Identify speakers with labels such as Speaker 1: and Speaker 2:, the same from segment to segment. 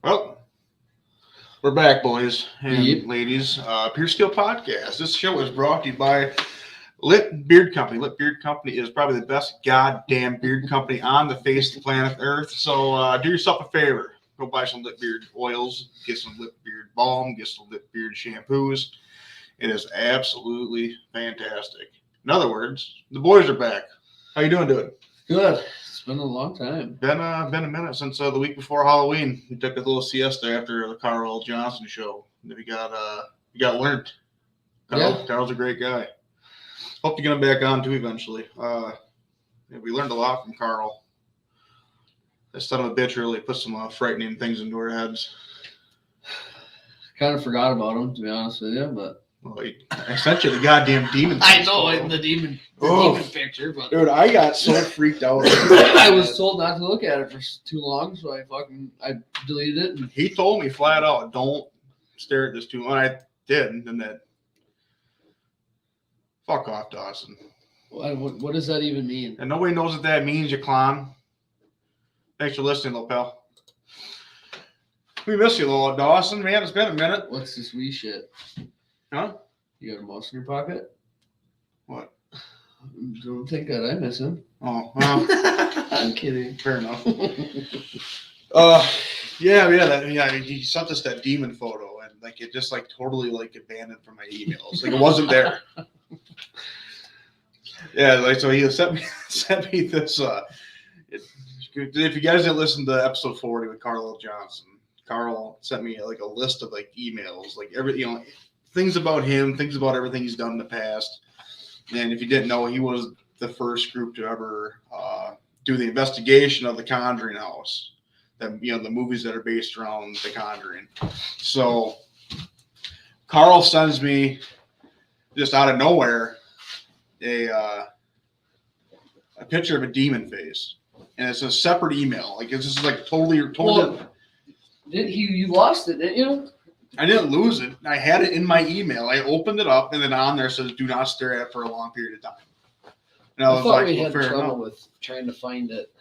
Speaker 1: Well, we're back, boys and ladies. Pure Steel Podcast. This show is brought to you by Lit Beard Company. Lit Beard Company is probably the best goddamn beard company on the face of the planet Earth. So do yourself a favor. Go buy some Lit Beard oils, get some Lit Beard balm, get some Lit Beard shampoos. It is absolutely fantastic. In other words, the boys are back. How you doing, dude?
Speaker 2: Good. It's been a long time.
Speaker 1: Been a minute since the week before Halloween. We took a little siesta after the Carl Johnson show. We got learned. Carl's a great guy. Hope to get him back on too eventually. We learned a lot from Carl. That son of a bitch really put some frightening things into our heads.
Speaker 2: Kind of forgot about him, to be honest with you, but
Speaker 1: I sent you the goddamn demon.
Speaker 2: I know in the demon picture, but
Speaker 1: dude, I got so freaked out.
Speaker 2: I was told not to look at it for too long, so I deleted it. And
Speaker 1: he told me flat out, don't stare at this too long. I did, and that. Fuck off, Dawson.
Speaker 2: What does that even mean?
Speaker 1: And nobody knows what that means, you clown. Thanks for listening, little pal. We miss you, little Dawson, man. It's been a minute.
Speaker 2: What's this wee shit?
Speaker 1: Huh?
Speaker 2: You got a mouse in your pocket?
Speaker 1: What?
Speaker 2: Don't think that I miss him.
Speaker 1: Oh, well.
Speaker 2: I'm kidding.
Speaker 1: Fair enough. You sent us that demon photo, and it just totally abandoned from my emails. It wasn't there. So he sent me this. If you guys didn't listen to episode 40 with Carl Johnson, Carl sent me a list of emails, things about him, things about everything he's done in the past. And if you didn't know, he was the first group to ever do the investigation of the Conjuring house. The movies that are based around the Conjuring. So Carl sends me just out of nowhere a picture of a demon face, and it's a separate email. It's just totally.
Speaker 2: Well, you lost it, didn't you?
Speaker 1: I didn't lose it. I had it in my email. I opened it up, and then on there says, "Do not stare at it for a long period of time." And I
Speaker 2: thought we had trouble with trying to find it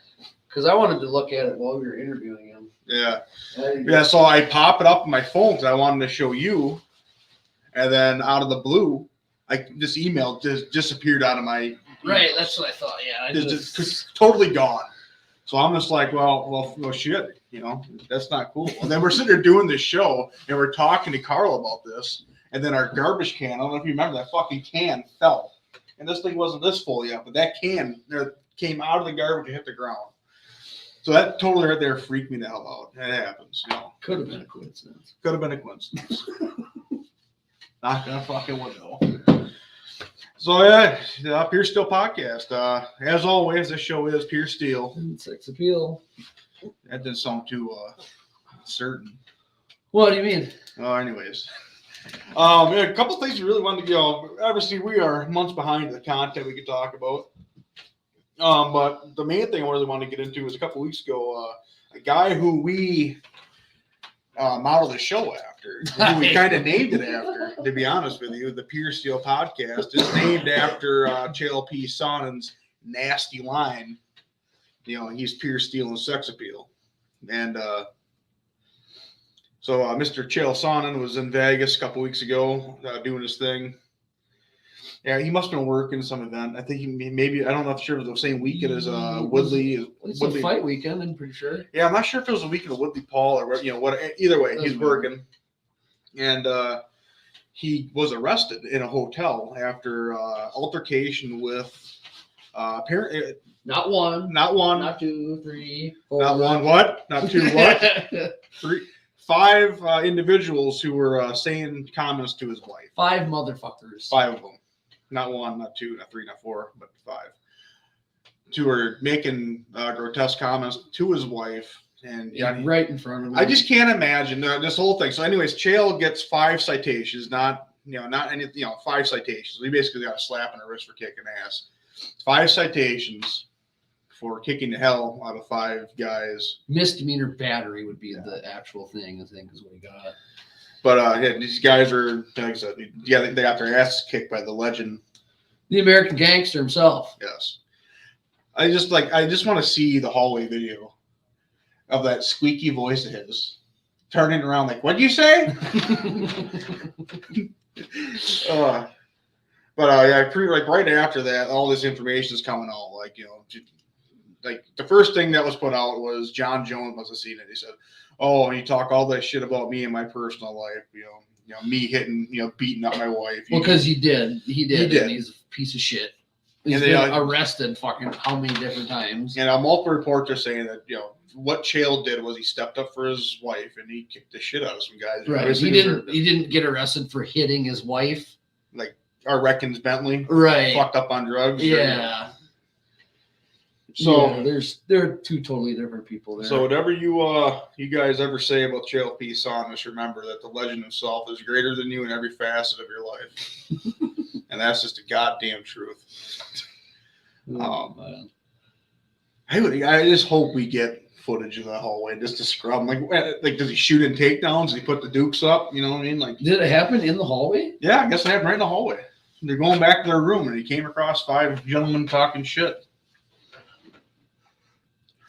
Speaker 2: because I wanted to look at it while we were interviewing him.
Speaker 1: Yeah. So I pop it up on my phone because I wanted to show you, and then out of the blue, this email just disappeared out of my.
Speaker 2: Right, that's what I thought. Yeah,
Speaker 1: just totally gone. So I'm just well, shit, that's not cool. And then we're sitting there doing this show, and we're talking to Carl about this, and then our garbage can, I don't know if you remember, that fucking can fell. And this thing wasn't this full yet, but that can came out of the garbage and hit the ground. So that totally right there freaked me the hell out. That happens,
Speaker 2: Could have been a coincidence.
Speaker 1: Not gonna fucking window. So Pure Steel Podcast. As always, this show is Pure Steel.
Speaker 2: Sex appeal.
Speaker 1: That didn't sound too certain.
Speaker 2: What do you mean?
Speaker 1: Anyways, a couple things we really wanted to go. Obviously, we are months behind the content we could talk about. But the main thing I really wanted to get into was a couple weeks ago, a guy who we modeled the show after, who we kind of named it after, to be honest with you. The Pure Steel Podcast is named after JLP Sonnen's nasty line. He's pure steel and sex appeal. And so Mr. Chael Sonnen was in Vegas a couple weeks ago doing his thing. Yeah, he must have been working some event. I think maybe, I don't know if sure it was the same weekend as Woodley.
Speaker 2: It's a fight weekend, I'm pretty sure.
Speaker 1: Yeah, I'm not sure if it was a weekend of Woodley Paul or what. Either way, he's working. And he was arrested in a hotel after altercation with apparently
Speaker 2: not one,
Speaker 1: not
Speaker 2: 2, 3, 4.
Speaker 1: Not one what? Not two what? 5 individuals who were saying comments to his wife.
Speaker 2: 5 motherfuckers.
Speaker 1: 5 of them. Not 1, not 2, not 3, not 4, but 5. 2 were making grotesque comments to his wife. And
Speaker 2: right in front of him.
Speaker 1: I just can't imagine this whole thing. So anyways, Chael gets 5 citations, not any, 5 citations. He basically got a slap on the wrist for kicking ass. 5 citations for kicking the hell out of 5 guys.
Speaker 2: Misdemeanor battery would be the actual thing, I think, is what he got.
Speaker 1: But these guys are, like I said, they got their asses kicked by the legend.
Speaker 2: The American gangster himself.
Speaker 1: Yes. I just want to see the hallway video of that squeaky voice of his turning around like, what'd you say? Like right after that, all this information is coming out. Like the first thing that was put out was John Jones must have seen it. He said, "Oh, you talk all that shit about me and my personal life. Me hitting, beating up my wife."
Speaker 2: Well, because he did. And he's a piece of shit. He's been arrested fucking how many different times.
Speaker 1: And multiple reports are saying that what Chael did was he stepped up for his wife and he kicked the shit out of some guys.
Speaker 2: Right. He didn't get arrested for hitting his wife.
Speaker 1: Like our Reckons Bentley.
Speaker 2: Right.
Speaker 1: Fucked up on drugs.
Speaker 2: Yeah. So they're 2 totally different people there.
Speaker 1: So whatever you guys ever say about Chael P. Son, just remember that the legend himself is greater than you in every facet of your life. And that's just the goddamn truth. I just hope we get footage of that hallway just to scrub. Like does he shoot in takedowns? Does he put the dukes up? You know what I mean? Like, did
Speaker 2: it happen in the hallway?
Speaker 1: Yeah, I guess it happened right in the hallway. They're going back to their room and he came across 5 gentlemen talking shit.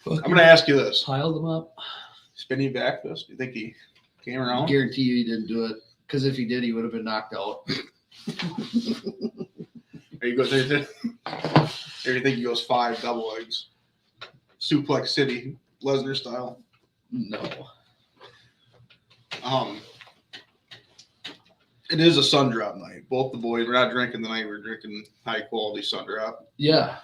Speaker 1: I'm going to ask you this.
Speaker 2: Piled them up.
Speaker 1: Spinning back fist? Do you think he came around?
Speaker 2: I guarantee you he didn't do it. Because if he did, he would have been knocked out.
Speaker 1: There you go. There you think he goes 5 double legs. Suplex City, Lesnar style.
Speaker 2: No.
Speaker 1: It is a sun drop night. Both the boys, we're not drinking tonight. We're drinking high quality sun drop.
Speaker 2: Yeah.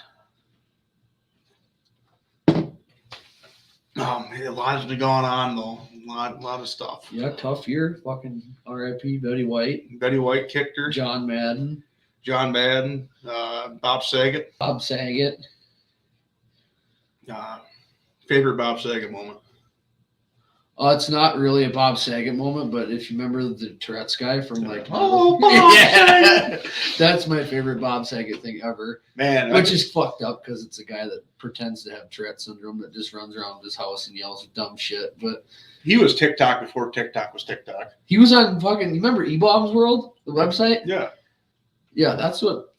Speaker 1: A lot has been going on though. A lot of stuff.
Speaker 2: Yeah, tough year. Fucking R.I.P. Betty White.
Speaker 1: Betty White kicked her.
Speaker 2: John Madden.
Speaker 1: Bob Saget. Favorite Bob Saget moment?
Speaker 2: It's not really a Bob Saget moment, but if you remember the Tourette's guy from
Speaker 1: Bob Saget!
Speaker 2: That's my favorite Bob Saget thing ever.
Speaker 1: Man,
Speaker 2: which is fucked up because it's a guy that pretends to have Tourette's syndrome that just runs around his house and yells dumb shit. But
Speaker 1: he was TikTok before TikTok was TikTok.
Speaker 2: He was on fucking. You remember E-Bombs World, the website?
Speaker 1: Yeah.
Speaker 2: Yeah, that's what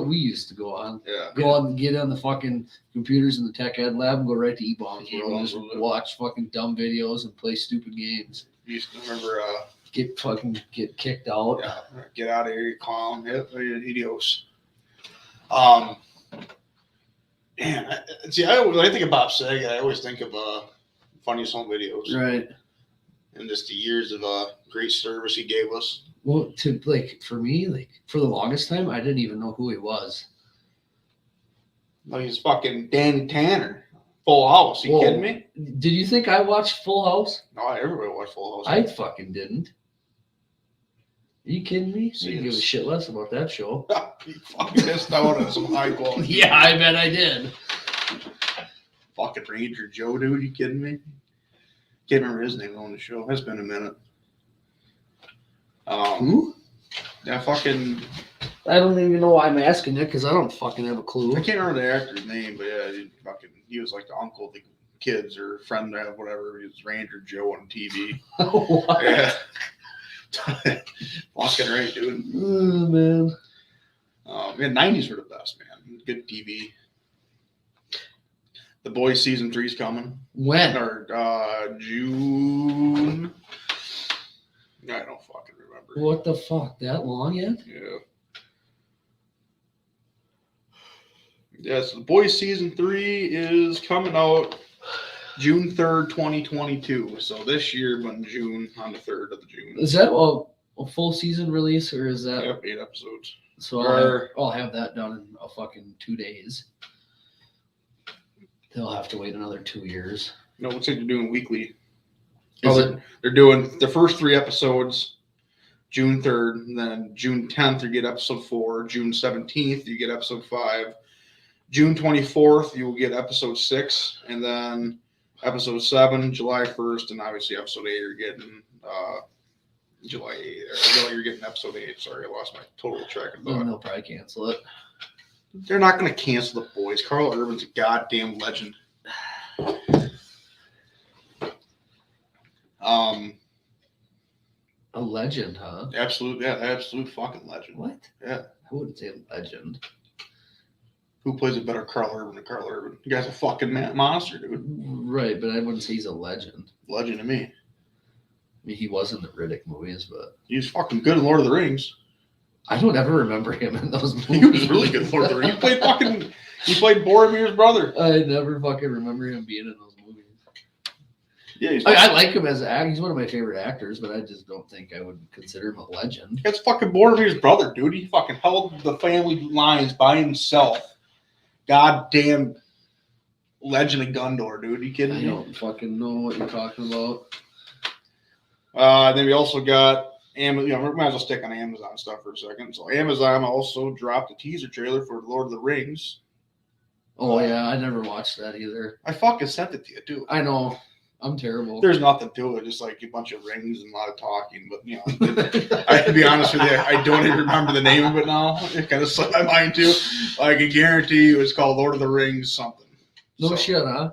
Speaker 2: we used to go on.
Speaker 1: Yeah.
Speaker 2: Go on and get on the fucking computers in the tech ed lab and go right to E-Bombs World and just watch fucking dumb videos and play stupid games.
Speaker 1: You used to remember
Speaker 2: get kicked out.
Speaker 1: Yeah, get out of here, you clown. Idios. Man, when I think of Bob Saget, I always think of Funniest Home Videos.
Speaker 2: Right.
Speaker 1: And just the years of great service he gave us.
Speaker 2: Well, for me, for the longest time, I didn't even know who he was.
Speaker 1: No, he's fucking Danny Tanner. Full House. You kidding me?
Speaker 2: Did you think I watched Full House?
Speaker 1: No, everybody watched Full House.
Speaker 2: I fucking didn't. Are you kidding me? I didn't give a shit less about that show.
Speaker 1: You fucking missed out on some high quality.
Speaker 2: Yeah, I bet I did.
Speaker 1: Fucking Ranger Joe, dude. You kidding me? Can't remember his name on the show. It's been a minute.
Speaker 2: Who?
Speaker 1: Yeah, fucking.
Speaker 2: I don't even know why I'm asking it because I don't fucking have a clue.
Speaker 1: I can't remember the actor's name, but yeah, he was like the uncle of the kids or friend or whatever. He was Ranger Joe on TV.
Speaker 2: What?
Speaker 1: Yeah. Fucking right, dude.
Speaker 2: Oh, man.
Speaker 1: 90s were the best, man. Good TV. The Boys season 3 is coming.
Speaker 2: When?
Speaker 1: Or June. I don't fucking remember.
Speaker 2: What the fuck? That long yet?
Speaker 1: Yeah. Yes, The Boys season 3 is coming out June 3rd, 2022. So this year, but in June, on the 3rd of June.
Speaker 2: Is that a full season release or is that?
Speaker 1: Yep, 8 episodes.
Speaker 2: So I'll have that done in a fucking 2 days. They'll have to wait another 2 years.
Speaker 1: No, looks like they're doing weekly. They're doing the first 3 episodes June 3rd, and then June 10th you get episode 4, June 17th you get episode 5, June 24th you will get episode 6, and then episode 7 July 1st, and obviously episode 8 you're getting July 8th. You're getting episode 8. Sorry, I lost my total track of thought.
Speaker 2: They'll probably cancel it.
Speaker 1: They're not going to cancel The Boys. Carl Urban's a goddamn legend.
Speaker 2: A legend, huh?
Speaker 1: Absolute fucking legend.
Speaker 2: What?
Speaker 1: Yeah.
Speaker 2: I wouldn't say legend.
Speaker 1: Who plays a better Carl Urban than Carl Urban? You guy's a fucking monster, dude.
Speaker 2: Right, but I wouldn't say he's a legend.
Speaker 1: Legend to me.
Speaker 2: I mean, he was in the Riddick movies, but
Speaker 1: He was fucking good in Lord of the Rings.
Speaker 2: I don't ever remember him in those movies.
Speaker 1: He was really good in Lord of the Rings. He played Boromir's brother.
Speaker 2: I never fucking remember him being in those movies.
Speaker 1: Yeah,
Speaker 2: I like him as an actor. He's one of my favorite actors, but I just don't think I would consider him a legend.
Speaker 1: That's fucking Boromir's brother, dude. He fucking held the family lines by himself. Goddamn legend of Gondor, dude. You kidding
Speaker 2: I
Speaker 1: me?
Speaker 2: don't fucking know what you're talking about.
Speaker 1: Then we also got Amazon. We might as well stick on Amazon stuff for a second. So Amazon also dropped a teaser trailer for Lord of the Rings.
Speaker 2: Oh yeah, I never watched that either.
Speaker 1: I fucking sent it to you too.
Speaker 2: I know. I'm terrible.
Speaker 1: There's nothing to it, just like a bunch of rings and a lot of talking. But you know, I to be honest with you, I don't even remember the name of it now. It kind of slipped my mind too. I can guarantee you, it's called Lord of the Rings something.
Speaker 2: No shit, huh?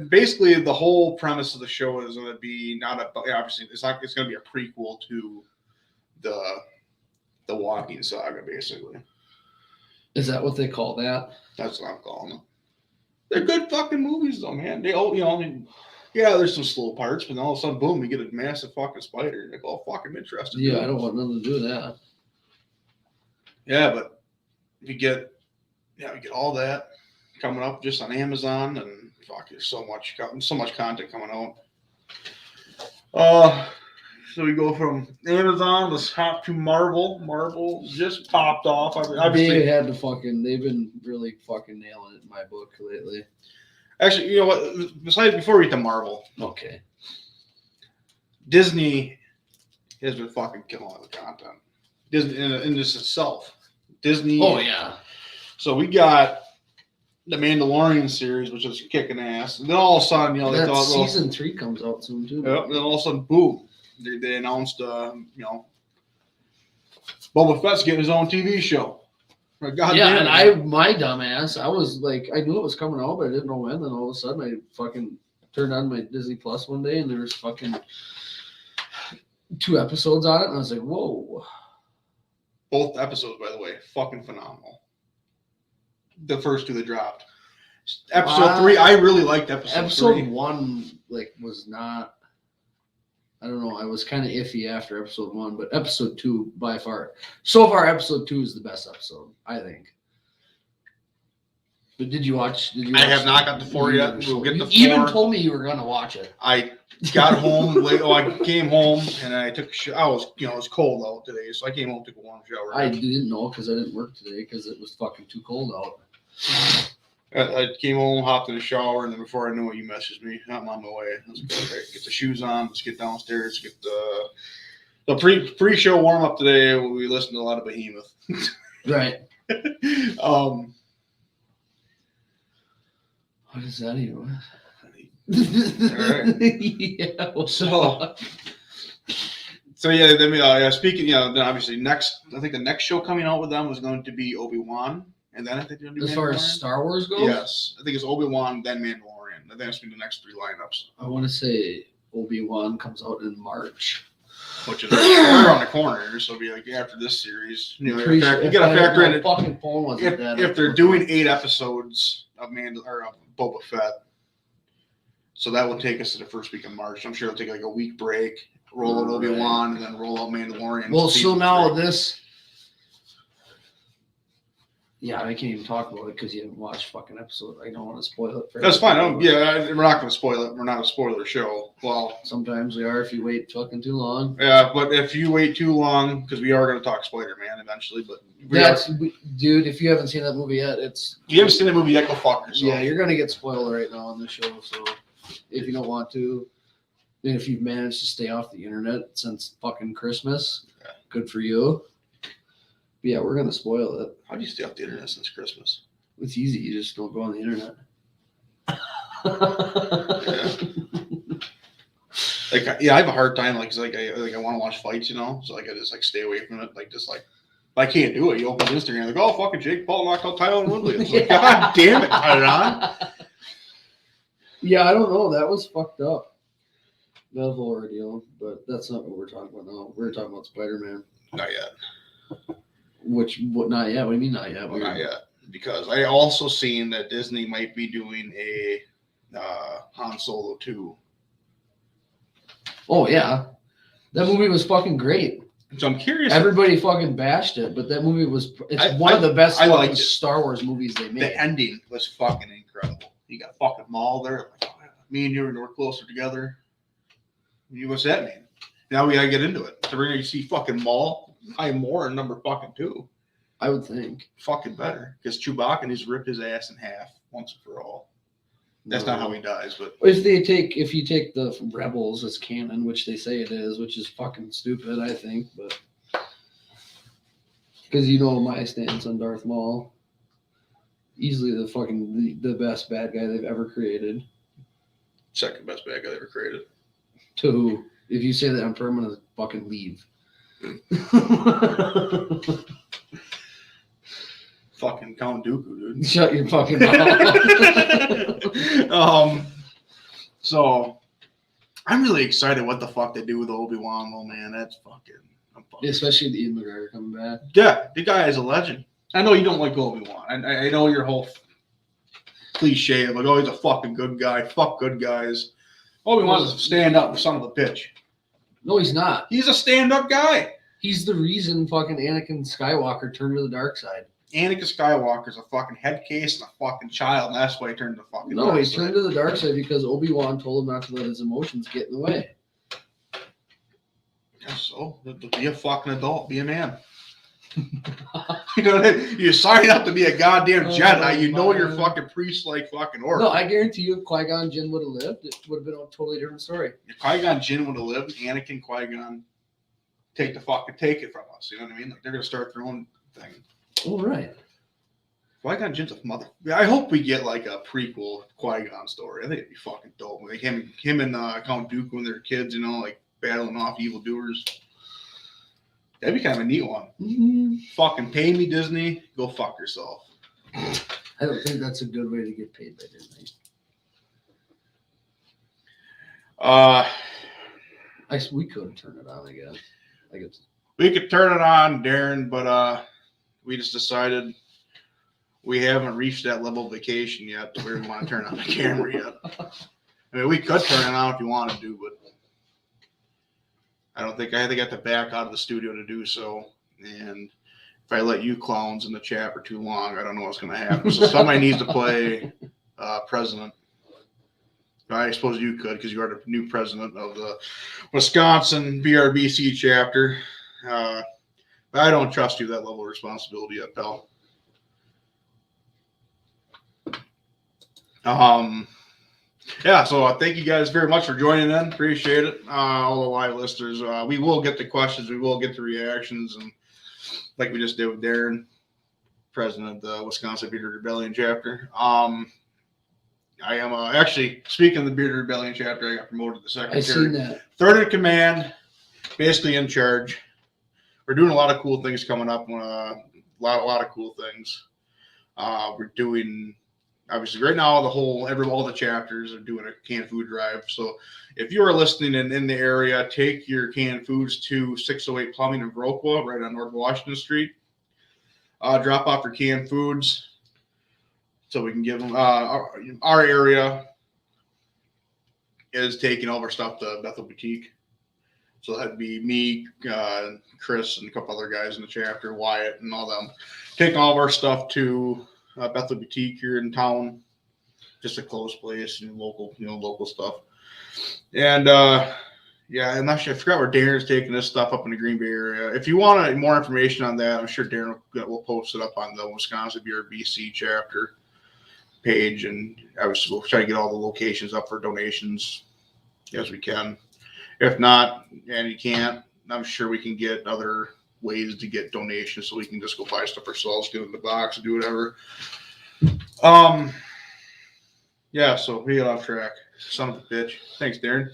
Speaker 1: Basically, the whole premise of the show is going to be obviously it's going to be a prequel to the Walking Saga. Basically,
Speaker 2: Is that what they call that?
Speaker 1: that's what I'm calling them. They're good fucking movies, though, man. They all, yeah, there's some slow parts, but then all of a sudden, boom, we get a massive fucking spider. Like, oh, fucking interesting.
Speaker 2: Yeah, I don't want nothing to do with that.
Speaker 1: Yeah, but we get all that coming up just on Amazon, and fuck, there's so much content coming out. So we go from Amazon, let's hop to Marvel. Marvel just popped off.
Speaker 2: They've been really fucking nailing it in my book lately.
Speaker 1: Actually, you know what? Besides, before we get to Marvel,
Speaker 2: Okay.
Speaker 1: Disney has been fucking killing all the content. Disney in this itself. Disney.
Speaker 2: Oh yeah.
Speaker 1: So we got the Mandalorian series, which is kicking ass, and then all of a sudden, they thought,
Speaker 2: season 3 comes out soon too.
Speaker 1: Yep. Then all of a sudden, boom! They announced, Boba Fett's getting his own TV show.
Speaker 2: My dumbass, I was like, I knew it was coming out, but I didn't know when. Then all of a sudden, I fucking turned on my Disney Plus one day, and there was fucking 2 episodes on it, and I was like, whoa.
Speaker 1: Both episodes, by the way, fucking phenomenal. The first 2 that dropped. Episode 3, I really liked episode 3.
Speaker 2: 1 was not. I don't know. I was kind of iffy after episode 1, but episode 2 by far. So far, episode 2 is the best episode, I think. But did you watch?
Speaker 1: I have not got to 4 yet. We'll get to 4.
Speaker 2: You even told me you were going to watch it.
Speaker 1: I got home late. I came home and I took a shower. It was cold out today, so I came home, took a warm shower.
Speaker 2: I didn't know because I didn't work today because it was fucking too cold out.
Speaker 1: I came home, hopped in the shower, and then before I knew it, you messaged me. I'm on my way. I was like, okay, get the shoes on. Let's get downstairs. Get the pre-show warm up today. We listened to a lot of Behemoth.
Speaker 2: Right. What is that even?
Speaker 1: All right. So yeah. Then speaking. Then obviously I think the next show coming out with them was going to be Obi-Wan. And then I think they're going to do
Speaker 2: as far as Star Wars goes?
Speaker 1: Yes. I think it's Obi-Wan, then Mandalorian. I think that's going to be the next 3 lineups.
Speaker 2: I want to say Obi-Wan comes out in March.
Speaker 1: Which is right around the corner. So it'll be like after this series. You got to factor in
Speaker 2: fucking phone wasn't
Speaker 1: if they're doing 8 episodes of Boba Fett. So that will take us to the first week of March. I'm sure it'll take like a week break, roll out Obi-Wan, and then roll out Mandalorian.
Speaker 2: Well, so now this. Yeah, I can't even talk about it because you haven't watched fucking episode. I don't want to spoil it.
Speaker 1: That's fine. We're not going to spoil it. We're not a spoiler show. Well,
Speaker 2: sometimes we are if you wait fucking too long.
Speaker 1: Yeah, but if you wait too long, because we are going to talk Spider-Man eventually. But
Speaker 2: dude, if you haven't seen that movie yet,
Speaker 1: you haven't seen that movie yet, go fuck yourself.
Speaker 2: Yeah, you're going to get spoiled right now on this show. So if you don't want to. And if you've managed to stay off the internet since fucking Christmas, good for you. But yeah, we're gonna spoil it.
Speaker 1: How do you stay off the internet since Christmas?
Speaker 2: It's easy. You just don't go on the internet.
Speaker 1: I have a hard time. I want to watch fights, So I just stay away from it. I can't do it. You open Instagram, like, oh, fucking Jake Paul knocked out Tyler Woodley. It's like, God damn it, Tyler.
Speaker 2: Yeah, I don't know. That was fucked up. That whole ordeal, but that's not what we're talking about now. We're talking about Spider-Man.
Speaker 1: Not yet.
Speaker 2: What? Not yet. What do you mean not yet?
Speaker 1: Well, not yet. Because I also seen that Disney might be doing a Han Solo 2.
Speaker 2: Oh yeah, that movie was fucking great.
Speaker 1: So I'm curious.
Speaker 2: Everybody fucking bashed it, but that movie was one of the best fucking Star Wars movies they made.
Speaker 1: The ending was fucking incredible. You got fucking Maul there. Like, oh, me and you were closer together. What's that mean? Now we gotta get into it. So we're gonna see fucking Maul, more in number fucking 2.
Speaker 2: I would think.
Speaker 1: Fucking better. Because Chewbacca needs to rip his ass in half once and for all. That's not how he dies, but
Speaker 2: if you take the Rebels as canon, which they say it is, which is fucking stupid, I think, but because my stance on Darth Maul, easily the best bad guy they've ever created.
Speaker 1: Second best bad guy they ever created.
Speaker 2: To who? If you say that, I'm gonna fucking leave.
Speaker 1: Fucking Count Dooku, dude.
Speaker 2: Shut your fucking mouth.
Speaker 1: So I'm really excited what the fuck they do with Obi-Wan, though, man. That's fucking.
Speaker 2: Especially the Ian McGregor coming back.
Speaker 1: Yeah, the guy is a legend. I know you don't like Obi-Wan. I know your whole cliche of he's a fucking good guy. Fuck good guys. Obi-Wan's a stand-up son of a bitch.
Speaker 2: No, he's not.
Speaker 1: He's a stand-up guy.
Speaker 2: He's the reason fucking Anakin Skywalker turned to the dark side.
Speaker 1: Anakin Skywalker's a fucking head case and a fucking child, and that's why he turned to fucking
Speaker 2: dark side. Turned to the dark side because Obi-Wan told him not to let his emotions get in the way.
Speaker 1: Yeah, so be a fucking adult, be a man. You sign up to be a goddamn Jedi. Your fucking priest-like fucking order.
Speaker 2: No, I guarantee you, if Qui-Gon Jinn would have lived, it would have been a totally different story.
Speaker 1: If Qui-Gon Jinn would have lived, Anakin, Qui-Gon, take it from us. You know what I mean? They're gonna start their own thing.
Speaker 2: All right.
Speaker 1: Qui-Gon Jinn's a mother. I hope we get a prequel Qui-Gon story. I think it'd be fucking dope. Like him and Count Dooku when they're kids, battling off evildoers. That'd be kind of a neat one.
Speaker 2: Mm-hmm.
Speaker 1: Fucking pay me, Disney. Go fuck yourself.
Speaker 2: I don't think that's a good way to get paid by Disney. We could turn it on, I guess.
Speaker 1: We could turn it on, Darren, but we just decided we haven't reached that level of vacation yet that we want to turn on the camera yet. I mean, we could turn it on if you wanted to, but I think I have to back out of the studio to do so. And if I let you clowns in the chat for too long, I don't know what's going to happen. So somebody needs to play president. I suppose you could because you are the new president of the Wisconsin BRBC chapter. But I don't trust you that level of responsibility yet, pal. Yeah, so thank you guys very much for joining in. Appreciate it. All the live listeners. We will get the questions. We will get the reactions. And like we just did with Darren, president of the Wisconsin Bearded Rebellion chapter. I am actually, speaking of the Bearded Rebellion chapter, I got promoted to secretary.
Speaker 2: I seen that.
Speaker 1: Third in command, basically in charge. We're doing a lot of cool things coming up. A lot of cool things. We're doing... Obviously, right now, all the chapters are doing a canned food drive. So if you are listening in the area, take your canned foods to 608 Plumbing in Viroqua, right on North Washington Street. Drop off your canned foods so we can give them. Our area is taking all of our stuff to Bethel Boutique. So that'd be me, Chris, and a couple other guys in the chapter, Wyatt, and all them. Taking all of our stuff to Bethel Boutique here in town, just a close place, local stuff. And and actually I forgot where Darren's taking this stuff up in the Green Bay area. If you want more information on that, I'm sure Darren will post it up on the Wisconsin BRBC chapter. page, and obviously we'll try to get all the locations up for donations as we can. If not, and you can't, I'm sure we can get other ways to get donations, so we can just go buy stuff ourselves, get it in the box, and do whatever. Yeah, so we got off track. Son of a bitch. Thanks, Darren.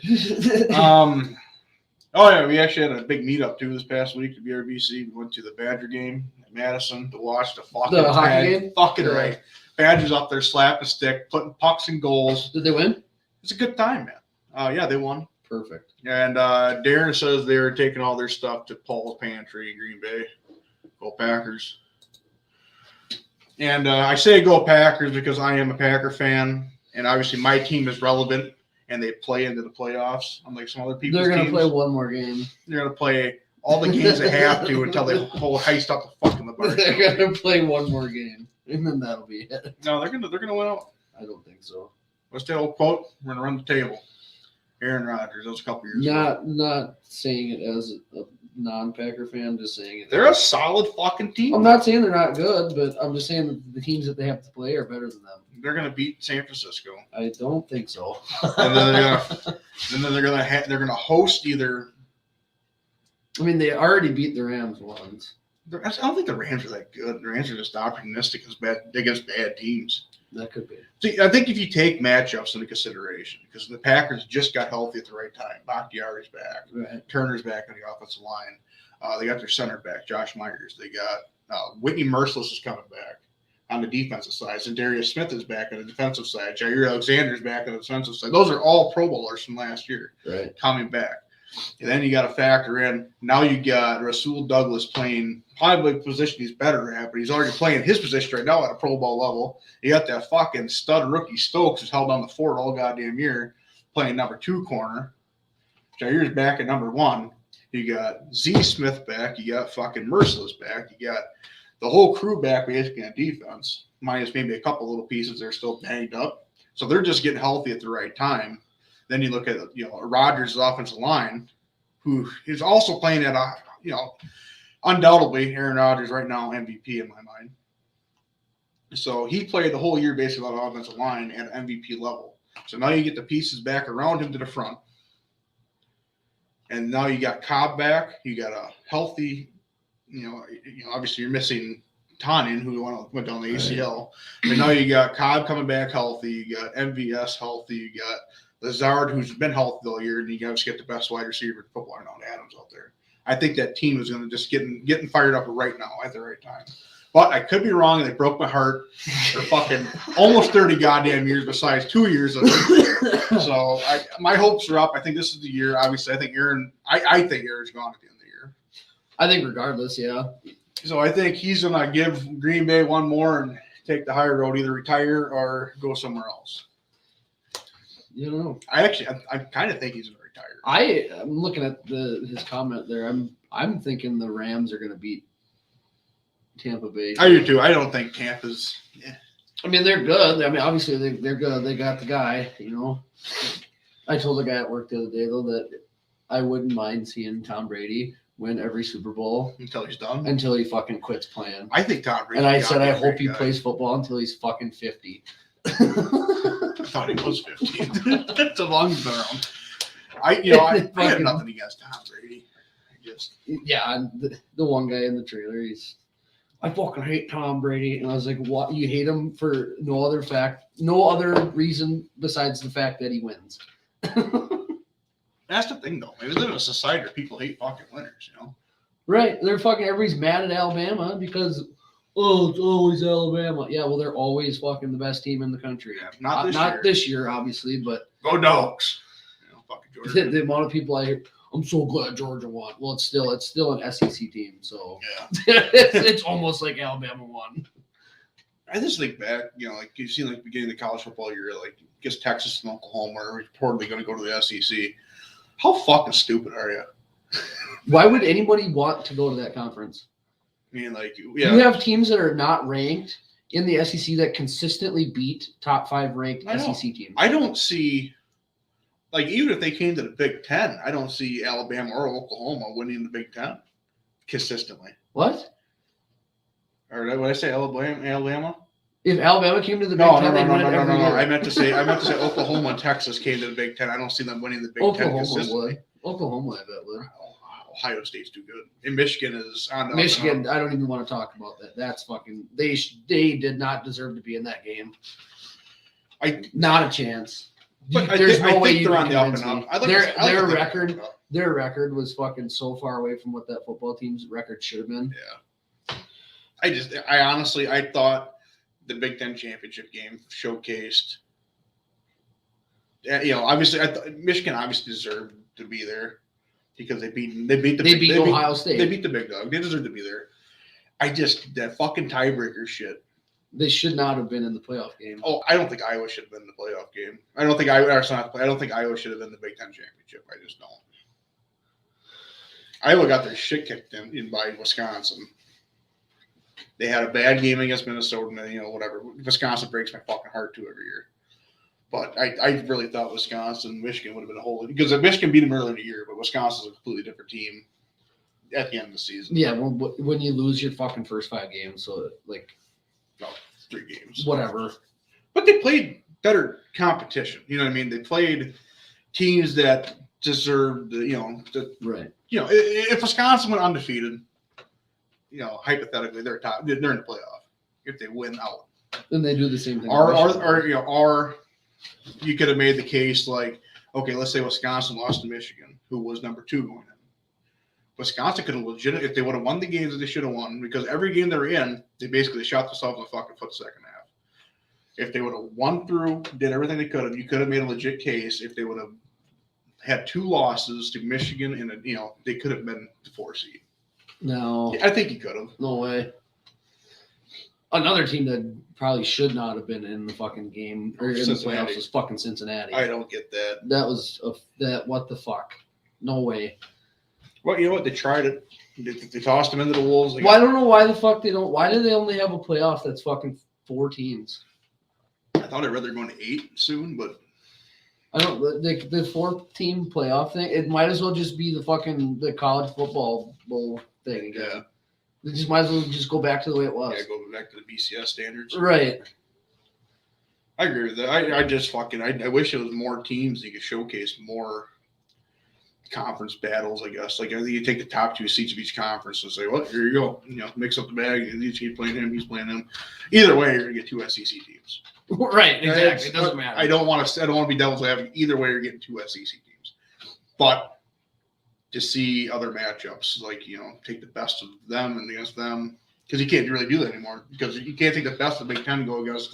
Speaker 1: Oh yeah, we actually had a big meetup too this past week at BRBC. We went to the Badger game at Madison to watch the fucking
Speaker 2: hockey game.
Speaker 1: Fucking right. Badgers up there slapping a stick, putting pucks in goals.
Speaker 2: Did they win?
Speaker 1: It's a good time, man. Yeah, they won.
Speaker 2: Perfect.
Speaker 1: And Darren says they're taking all their stuff to Paul's Pantry in Green Bay. Go Packers. And I say go Packers because I am a Packer fan, and obviously my team is relevant. And they play into the playoffs, unlike some other people's
Speaker 2: They're going
Speaker 1: teams.
Speaker 2: to play one more game.
Speaker 1: They're going to play all the games they have to until they heist up the fucking bar.
Speaker 2: They're going to play one more game, and then that'll be it.
Speaker 1: No, they're gonna win out.
Speaker 2: I don't think so.
Speaker 1: What's the old quote? We're gonna run the table. Aaron Rodgers. That was a couple years ago.
Speaker 2: Not saying it as a non-Packer fan, just saying it.
Speaker 1: They're a solid fucking team.
Speaker 2: I'm not saying they're not good, but I'm just saying that the teams that they have to play are better than them.
Speaker 1: They're gonna beat San Francisco.
Speaker 2: I don't think so.
Speaker 1: And then they're gonna host either.
Speaker 2: I mean, they already beat the Rams once.
Speaker 1: I don't think the Rams are that good. The Rams are just opportunistic against bad teams.
Speaker 2: That could be.
Speaker 1: See, I think if you take matchups into consideration, because the Packers just got healthy at the right time. Bakhtiari's back.
Speaker 2: Right.
Speaker 1: Turner's back on the offensive line. They got their center back, Josh Myers. They got Whitney Merciless is coming back on the defensive side. And Darius Smith is back on the defensive side. Jair Alexander's back on the defensive side. Those are all Pro Bowlers from last year coming back. And then you got to factor in, now you got Rasul Douglas playing probably a position he's better at, but he's already playing his position right now at a Pro Bowl level. You got that fucking stud rookie Stokes, who's held on the fort all goddamn year, playing number 2 corner. Jair's back at number 1. You got Z Smith back. You got fucking Merciless back. You got the whole crew back basically on defense, minus maybe a couple little pieces that are still banged up. So they're just getting healthy at the right time. Then you look at Rodgers' offensive line, who is also playing at a undoubtedly Aaron Rodgers right now MVP in my mind. So he played the whole year basically on the offensive line at MVP level. So now you get the pieces back around him to the front, and now you got Cobb back. You got a healthy, obviously you're missing Tannen, who went down the ACL, but now you got Cobb coming back healthy. You got MVS healthy. You got Lazard, who's been healthy all year, and you got to get the best wide receiver in football right now, Adams out there. I think that team is going to just getting fired up right now at the right time. But I could be wrong, and they broke my heart for fucking almost 30 goddamn years, besides 2 years of it. So my hopes are up. I think this is the year. Obviously, I think Aaron's gone at the end of the year.
Speaker 2: I think regardless, yeah.
Speaker 1: So I think he's going to give Green Bay one more and take the higher road, either retire or go somewhere else.
Speaker 2: You know,
Speaker 1: I kind of think he's going to retire.
Speaker 2: I'm looking at his comment there. I'm thinking the Rams are going to beat Tampa Bay.
Speaker 1: I do too. I don't think Tampa's. Yeah.
Speaker 2: I mean, they're good. I mean, obviously they're good. They got the guy. I told the guy at work the other day though that I wouldn't mind seeing Tom Brady win every Super Bowl
Speaker 1: until he's done.
Speaker 2: Until he fucking quits playing.
Speaker 1: I think Tom Brady.
Speaker 2: And I said I hope he plays football until he's fucking 50.
Speaker 1: I thought he was 50. That's a long been around. I have nothing against Tom Brady.
Speaker 2: And the one guy in the trailer, I fucking hate Tom Brady, and I was like, "What? You hate him for no other reason besides the fact that he wins."
Speaker 1: That's the thing, though. We live in a society where people hate fucking winners,
Speaker 2: Right? Everybody's mad at Alabama because. Oh, it's always Alabama. Yeah, well, they're always fucking the best team in the country.
Speaker 1: Yeah, not
Speaker 2: this year, obviously, but
Speaker 1: go Dogs. Fucking Georgia.
Speaker 2: The amount of people I hear, I'm so glad Georgia won. Well, it's still an SEC team, so
Speaker 1: yeah,
Speaker 2: it's almost like Alabama won.
Speaker 1: I just think back, like you've seen like beginning of the college football year, like against Texas and Oklahoma are reportedly going to go to the SEC. How fucking stupid are you?
Speaker 2: Why would anybody want to go to that conference?
Speaker 1: I mean,
Speaker 2: You have teams that are not ranked in the SEC that consistently beat top 5 ranked SEC teams.
Speaker 1: I don't see, even if they came to the Big Ten, I don't see Alabama or Oklahoma winning the Big Ten consistently.
Speaker 2: What?
Speaker 1: Or did I say Alabama?
Speaker 2: If Alabama came to the Big
Speaker 1: No.
Speaker 2: Ten, they'd win it every year.
Speaker 1: I meant to say Oklahoma and Texas came to the Big Ten. I don't see them winning the Big Ten consistently.
Speaker 2: Oklahoma, I bet would.
Speaker 1: Ohio State's too good. And Michigan is on.
Speaker 2: Michigan, I don't even want to talk about that. That's fucking. They did not deserve to be in that game. Not a chance. There's no way you can convince me. Their record was fucking so far away from what that football team's record should have been.
Speaker 1: Yeah. I honestly thought the Big Ten championship game showcased. Obviously, I thought Michigan obviously deserved to be there because they beat
Speaker 2: Ohio State.
Speaker 1: They beat the big dog. They deserved to be there. That fucking tiebreaker shit.
Speaker 2: They should not have been in the playoff game.
Speaker 1: Oh, I don't think Iowa should have been in the playoff game. I don't think Iowa should have been in the Big Ten championship. I just don't. Iowa got their shit kicked in by Wisconsin. They had a bad game against Minnesota, and whatever. Wisconsin breaks my fucking heart too every year. But I really thought Wisconsin, Michigan would have been a whole, because Michigan beat them earlier in the year, but Wisconsin's a completely different team at the end of the season.
Speaker 2: Yeah, well, when you lose your fucking first 5 games, so
Speaker 1: 3 games,
Speaker 2: whatever.
Speaker 1: But they played better competition. You know what I mean? They played teams that deserved
Speaker 2: right.
Speaker 1: If Wisconsin went undefeated, hypothetically they're in the playoff if they win out.
Speaker 2: Then they do the same thing.
Speaker 1: Or you could have made the case okay, let's say Wisconsin lost to Michigan, who was number 2 going in. Wisconsin could have if they would have won the games that they should have won, because every game they're in, they basically shot themselves in the fucking foot second half. If they would have won through, did everything they could have, you could have made a legit case. If they would have had 2 losses to Michigan, and they could have been the 4 seed.
Speaker 2: No,
Speaker 1: I think you could have.
Speaker 2: No way. Another team that probably should not have been in the fucking game or in the playoffs was fucking Cincinnati.
Speaker 1: I don't get that.
Speaker 2: That was what the fuck? No way.
Speaker 1: Well, you know what? They tried it. They tossed them into the wolves.
Speaker 2: Well, I don't know why the fuck they don't. Why do they only have a playoff that's fucking 4 teams?
Speaker 1: I thought I'd rather go to 8 soon, but
Speaker 2: I don't. The 4-team playoff thing. It might as well just be the college football bowl thing again. Yeah. They just might as well just go back to the way it was.
Speaker 1: Yeah, go back to the BCS standards.
Speaker 2: Right.
Speaker 1: I agree with that. I just fucking I wish it was more teams that could showcase more conference battles, I guess. Like, I think you take the top 2 seats of each conference and say, well, here you go. Mix up the bag. He's playing him, he's playing him. Either way, you're going to get 2 SEC teams.
Speaker 2: Right, exactly. It doesn't matter.
Speaker 1: I don't want to be devil's advocate. Either way, you're getting 2 SEC teams. But to see other matchups, take the best of them and against them, because you can't really do that anymore, because you can't take the best of the Big Ten and go against,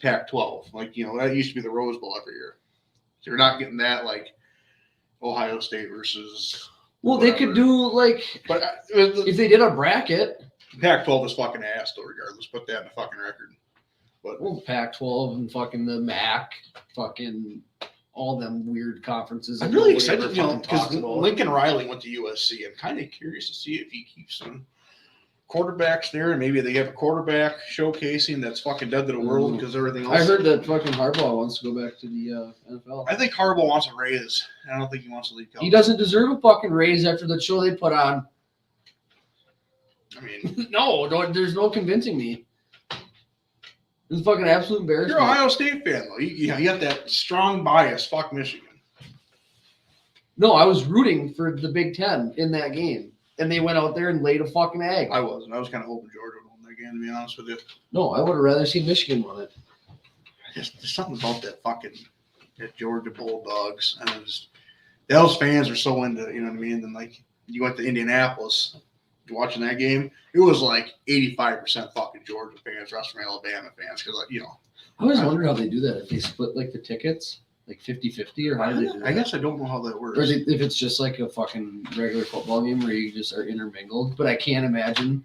Speaker 1: Pac-12. That used to be the Rose Bowl every year. So you're not getting that, Ohio State versus.
Speaker 2: Well, whatever. They could do but if they did a bracket.
Speaker 1: Pac-12 is fucking ass though. Regardless, put that in the fucking record. But
Speaker 2: Pac-12 and fucking the MAC, fucking all them weird conferences.
Speaker 1: I'm really excited, because Lincoln Riley went to USC. I'm kind of curious to see if he keeps some quarterbacks there, and maybe they have a quarterback showcasing that's fucking dead to the world because everything else.
Speaker 2: I heard that fucking Harbaugh wants to go back to the NFL.
Speaker 1: I think Harbaugh wants a raise. I don't think he wants to leave college.
Speaker 2: He doesn't deserve a fucking raise after the show they put on.
Speaker 1: I mean,
Speaker 2: no, there's no convincing me. It's a fucking absolute embarrassment.
Speaker 1: You're an Ohio State fan, though. You got that strong bias. Fuck Michigan.
Speaker 2: No, I was rooting for the Big Ten in that game. And they went out there and laid a fucking egg.
Speaker 1: I wasn't. I was kind of hoping Georgia would win that game, to be honest with you.
Speaker 2: No, I would have rather seen Michigan win it.
Speaker 1: There's something about that Georgia Bulldogs. And those fans are so into, you know what I mean? And you went to Indianapolis, watching that game, it was 85% fucking Georgia fans, rest from Alabama fans, because
Speaker 2: I always wondered how they do that. If they split the tickets, 50-50, or how do they do that?
Speaker 1: I guess I don't know how that works.
Speaker 2: Or if it's just a fucking regular football game where you just are intermingled. But I can't imagine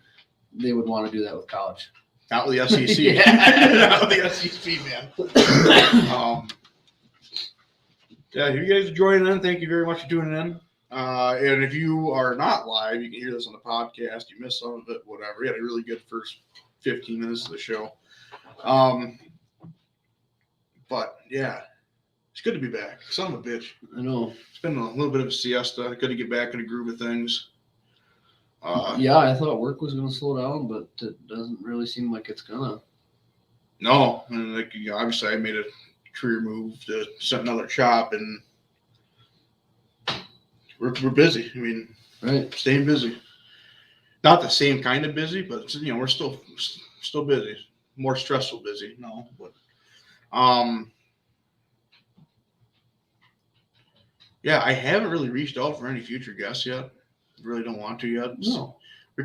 Speaker 2: they would want to do that with college.
Speaker 1: Not with the SEC. Not with the SEC, man. Yeah, if you guys are joining in, thank you very much for tuning in. And if you are not live, you can hear this on the podcast. You missed some of it, whatever. We had a really good first 15 minutes of the show. But yeah, it's good to be back. Son of a bitch.
Speaker 2: I know.
Speaker 1: It's been a little bit of a siesta. Good to get back in the groove of things.
Speaker 2: Yeah, I thought work was going to slow down, but it doesn't really seem like it's gonna.
Speaker 1: No, and like obviously I made a career move to set another shop, and we're busy. I mean,
Speaker 2: Right.
Speaker 1: staying busy. Not the same kind of busy, but we're still busy. More stressful busy, no, but yeah, I haven't really reached out for any future guests yet. Really don't want to yet.
Speaker 2: No.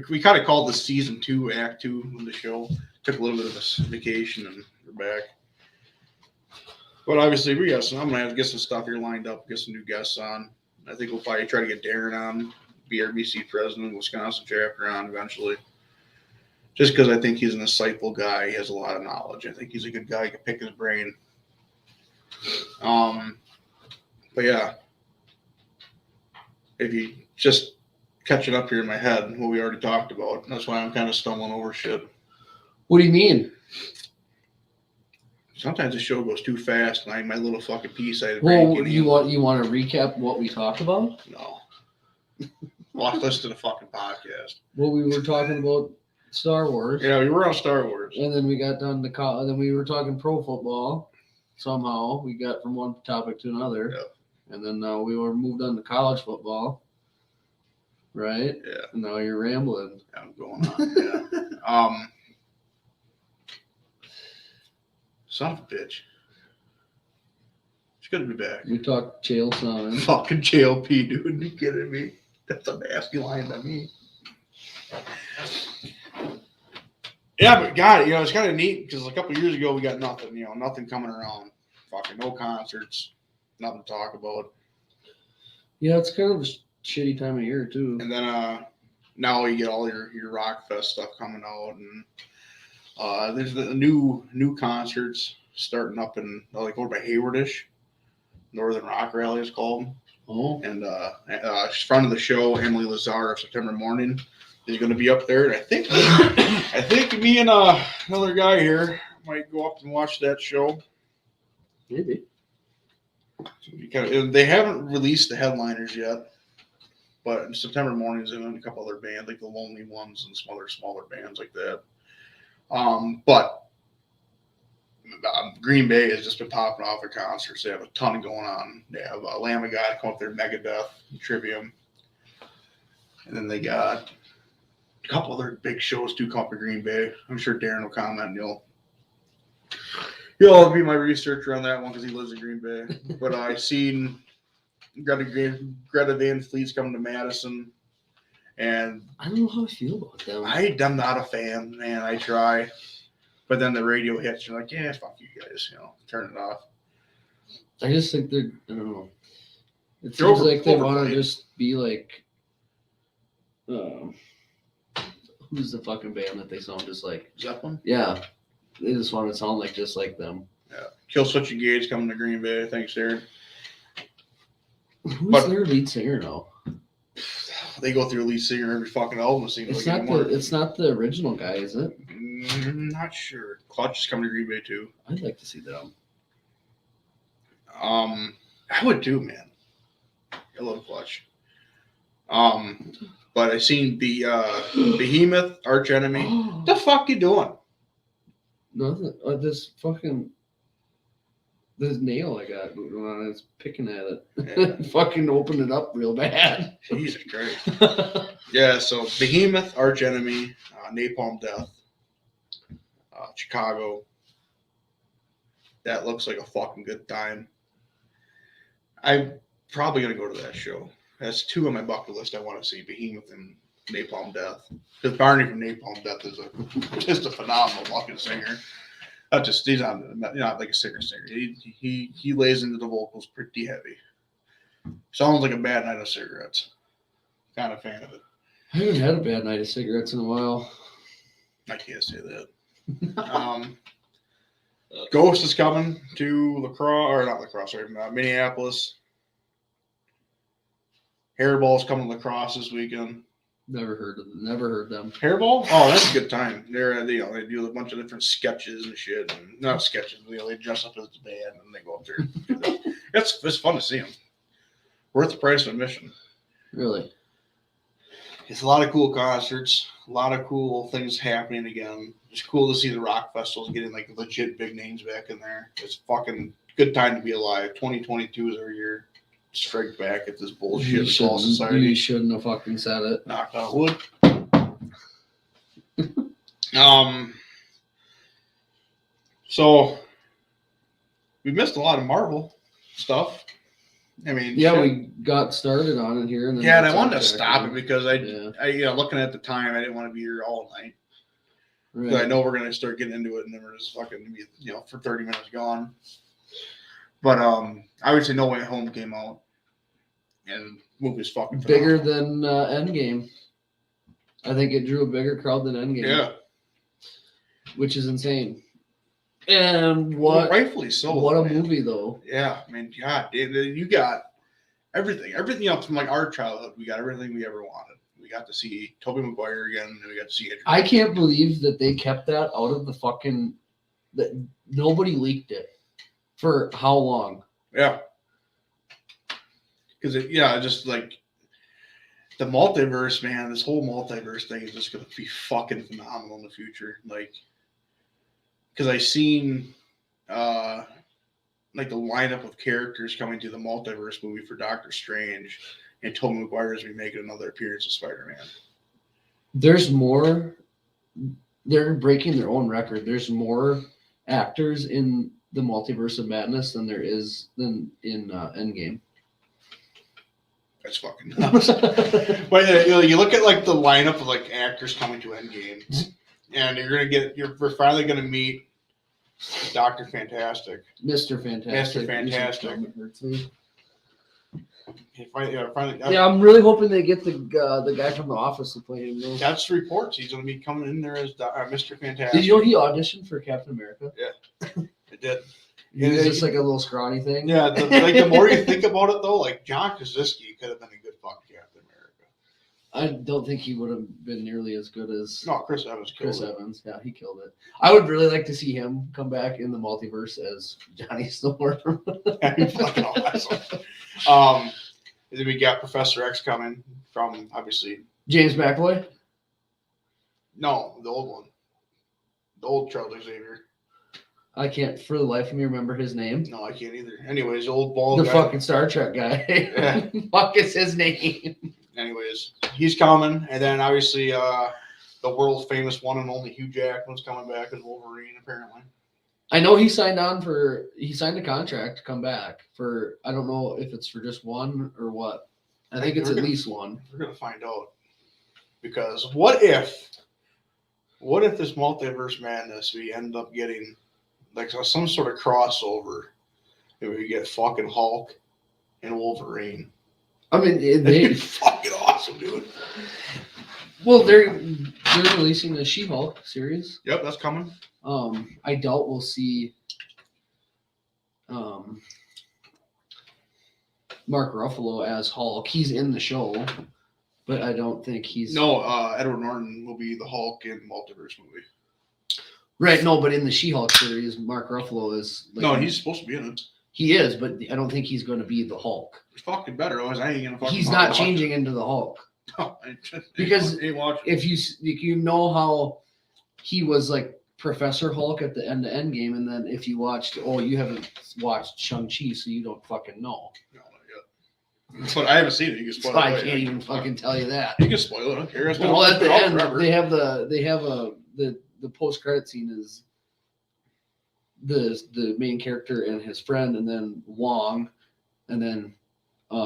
Speaker 1: We kind of called this season 2, act 2 of the show. Took a little bit of a vacation and we're back. But obviously I'm gonna have to get some stuff here lined up, get some new guests on. I think we'll probably try to get Darren on, BRBC president, Wisconsin chapter on eventually. Just because I think he's an insightful guy, he has a lot of knowledge. I think he's a good guy, you can pick his brain. But yeah, if you just catching up here in my head, what we already talked about, that's why I'm kind of stumbling over shit.
Speaker 2: What do you mean?
Speaker 1: Sometimes the show goes too fast, and my little fucking piece I had to
Speaker 2: Well,
Speaker 1: break
Speaker 2: you want to recap what we talked about?
Speaker 1: No. Well, listen to the fucking podcast.
Speaker 2: Well, we were talking about Star Wars.
Speaker 1: Yeah, we were on Star Wars.
Speaker 2: And then we got done to then we were talking pro football. Somehow we got from one topic to another.
Speaker 1: Yep.
Speaker 2: And then we were moved on to college football. Right?
Speaker 1: Yeah.
Speaker 2: And now you're rambling.
Speaker 1: I'm going on. Yeah. Son of a bitch. It's good to be back.
Speaker 2: We talked jail sign.
Speaker 1: Fucking JLP, dude. Are you kidding me? That's a nasty line to me. Yeah, but God, it's kind of neat because a couple years ago we got nothing, nothing coming around. Fucking no concerts, nothing to talk about.
Speaker 2: Yeah, it's kind of a shitty time of year too.
Speaker 1: And then now you get all your Rock Fest stuff coming out, and there's the new concerts starting up in over by Haywardish, Northern Rock Rally is called.
Speaker 2: Oh.
Speaker 1: And front of the show, Emily Lazar of September Morning is going to be up there. And I think me and another guy here might go up and watch that show.
Speaker 2: Maybe.
Speaker 1: They haven't released the headliners yet, but September Morning's in a couple other bands, like the Lonely Ones and some other smaller bands like that. But Green Bay has just been popping off their concerts. They have a ton going on. They have Lamb of God come up there, Megadeth, Trivium. And then they got a couple other big shows to come up to Green Bay. I'm sure Darren will comment and he'll be my researcher on that one because he lives in Green Bay. But I seen Greta Van Fleet's coming to Madison. And
Speaker 2: I don't know how I feel about them.
Speaker 1: I'm not a fan, man. I try. But then the radio hits, you're like, yeah, fuck you guys, turn it off.
Speaker 2: I just think I don't know. It seems like they want to just be like, who's the fucking band that they sound just like?
Speaker 1: Zeppelin?
Speaker 2: Yeah. They just want to sound like just like them.
Speaker 1: Yeah. Killswitch Engage coming to Green Bay. Thanks, Darren.
Speaker 2: Who's their lead singer now?
Speaker 1: They go through a lead singer every fucking album.
Speaker 2: It's not the original guy, is it?
Speaker 1: Not sure. Clutch is coming to Green Bay too.
Speaker 2: I'd like to see them.
Speaker 1: I would too, man. I love Clutch. But I seen the Behemoth, Arch Enemy. What the fuck you doing?
Speaker 2: Nothing. This nail I got when I was picking at it. Yeah. Fucking opened it up real bad.
Speaker 1: Jesus Christ. Yeah, so Behemoth, Arch Enemy, Napalm Death, Chicago. That looks like a fucking good time. I'm probably going to go to that show. That's two on my bucket list I want to see, Behemoth and Napalm Death. Because Barney from Napalm Death is just a phenomenal fucking singer. He's not like a singer. He lays into the vocals pretty heavy. Sounds like a bad night of cigarettes. Kind of fan of it.
Speaker 2: I haven't had a bad night of cigarettes in a while.
Speaker 1: I can't say that. Ghost is coming to Minneapolis. Hairball's coming to Lacrosse this weekend.
Speaker 2: Never heard them.
Speaker 1: Hairball? Oh, that's a good time. They do a bunch of different sketches and shit. And not sketches, they dress up as the band and they go up there. It's fun to see them. Worth the price of admission.
Speaker 2: Really?
Speaker 1: it's a lot of cool concerts, a lot of cool things happening again. It's cool to see the rock festivals getting like legit big names back in there. It's fucking good time to be alive. 2022 is our year. Strike back at this bullshit small society.
Speaker 2: You shouldn't have fucking said it.
Speaker 1: Knock on wood. So we missed a lot of Marvel stuff. I mean,
Speaker 2: yeah, we got started on it here, and then
Speaker 1: and I wanted to stop it because I looking at the time, I didn't want to be here all night. Right. I know we're gonna start getting into it, and then we're just fucking be, for 30 minutes gone. But I would say No Way Home came out, and movie's fucking
Speaker 2: bigger than Endgame. I think it drew a bigger crowd than Endgame.
Speaker 1: Yeah,
Speaker 2: which is insane. And what?
Speaker 1: Well, rightfully so.
Speaker 2: What a movie, though.
Speaker 1: Yeah, I mean, God, you got everything up from like our childhood. We got everything we ever wanted. We got to see Tobey Maguire again, and we got to see Andrew.
Speaker 2: I can't believe that they kept that out of the fucking. That nobody leaked it for how long?
Speaker 1: Yeah, because just like the multiverse, man. This whole multiverse thing is just gonna be fucking phenomenal in the future. Like, because I seen like the lineup of characters coming to the multiverse movie for Doctor Strange, and Tobey Maguire is making another appearance of Spider-Man.
Speaker 2: There's more. They're breaking their own record. There's more actors in the Multiverse of Madness than there is in Endgame.
Speaker 1: That's fucking nuts. But you look at like the lineup of like actors coming to Endgame, and we're finally gonna meet Dr. Fantastic.
Speaker 2: Mr. Fantastic.
Speaker 1: Mr. Fantastic.
Speaker 2: I'm really hoping they get the guy from The Office to play him. Though.
Speaker 1: That's reports. He's going to be coming in there as Mr. Fantastic.
Speaker 2: Did you know he auditioned for Captain America?
Speaker 1: Yeah, I did.
Speaker 2: Is this like a little scrawny thing?
Speaker 1: Yeah, the more you think about it, though, like John Krasinski could have been a good fucking Captain America.
Speaker 2: I don't think he would have been nearly as good as
Speaker 1: Chris Evans.
Speaker 2: Yeah, he killed it. I would really like to see him come back in the multiverse as Johnny Storm.
Speaker 1: That'd be fucking awesome. And then we got Professor X coming from obviously
Speaker 2: James McAvoy.
Speaker 1: No, the old one, the old Charles Xavier.
Speaker 2: I can't for the life of me remember his name.
Speaker 1: No, I can't either. Anyways, old bald
Speaker 2: the
Speaker 1: guy.
Speaker 2: Fucking Star Trek guy.
Speaker 1: Yeah.
Speaker 2: Fuck is his name?
Speaker 1: Anyways, he's coming, and then obviously the world famous one and only Hugh Jackman's coming back as Wolverine. Apparently,
Speaker 2: I know he signed a contract to come back for. I don't know if it's for just one or what. I think it's at least one.
Speaker 1: We're gonna find out because what if this multiverse madness we end up getting like some sort of crossover and we get fucking Hulk and Wolverine.
Speaker 2: I mean,
Speaker 1: it'd be fucking awesome, dude.
Speaker 2: Well, they're releasing the She-Hulk series.
Speaker 1: Yep, that's coming.
Speaker 2: I doubt we'll see Mark Ruffalo as Hulk. He's in the show, but I don't think he's.
Speaker 1: No, Edward Norton will be the Hulk in the multiverse movie.
Speaker 2: Right, no, but in the She-Hulk series, Mark Ruffalo is.
Speaker 1: Like, no, he's supposed to be in it.
Speaker 2: He is, but I don't think he's going to be the Hulk.
Speaker 1: He's fucking better. Otherwise, I ain't gonna fucking.
Speaker 2: He's not changing into the Hulk.
Speaker 1: No,
Speaker 2: because if you know how he was like Professor Hulk at the end of Endgame, and then if you watched, you haven't watched Shang-Chi, so you don't fucking know.
Speaker 1: No, not yet. But I haven't seen it. You can spoil it.
Speaker 2: I can't even fucking tell you that.
Speaker 1: You can spoil it. I don't care.
Speaker 2: Well, at the end, the post-credit scene is the main character and his friend, and then Wong, and then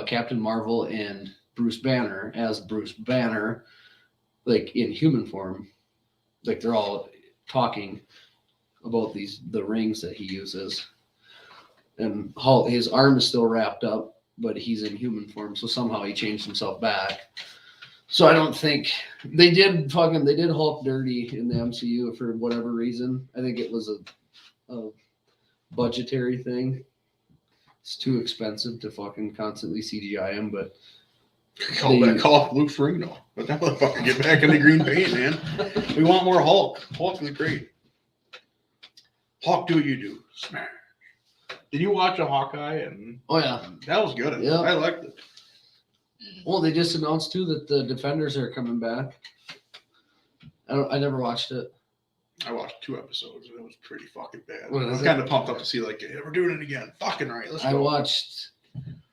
Speaker 2: Captain Marvel and Bruce Banner as Bruce Banner, like in human form, like they're all talking about the rings that he uses, and Hulk, his arm is still wrapped up, but he's in human form, so somehow he changed himself back. So I don't think they did Hulk dirty in the MCU for whatever reason. I think it was a budgetary thing. It's too expensive to fucking constantly CGI him, but
Speaker 1: call Luke's ring though. But that motherfucker get back in the green paint, man. We want more Hulk. Hulk is great. Hulk, do what you do. Smash. Did you watch a Hawkeye?
Speaker 2: Oh yeah,
Speaker 1: that was good.
Speaker 2: Yeah.
Speaker 1: I liked it.
Speaker 2: Well, they just announced too that the Defenders are coming back. I never watched it.
Speaker 1: I watched 2 episodes and it was pretty fucking bad.
Speaker 2: What
Speaker 1: I'm
Speaker 2: is it?
Speaker 1: kind of pumped up to see like, hey, we're doing it again. Fucking right. Let's go.
Speaker 2: I watched.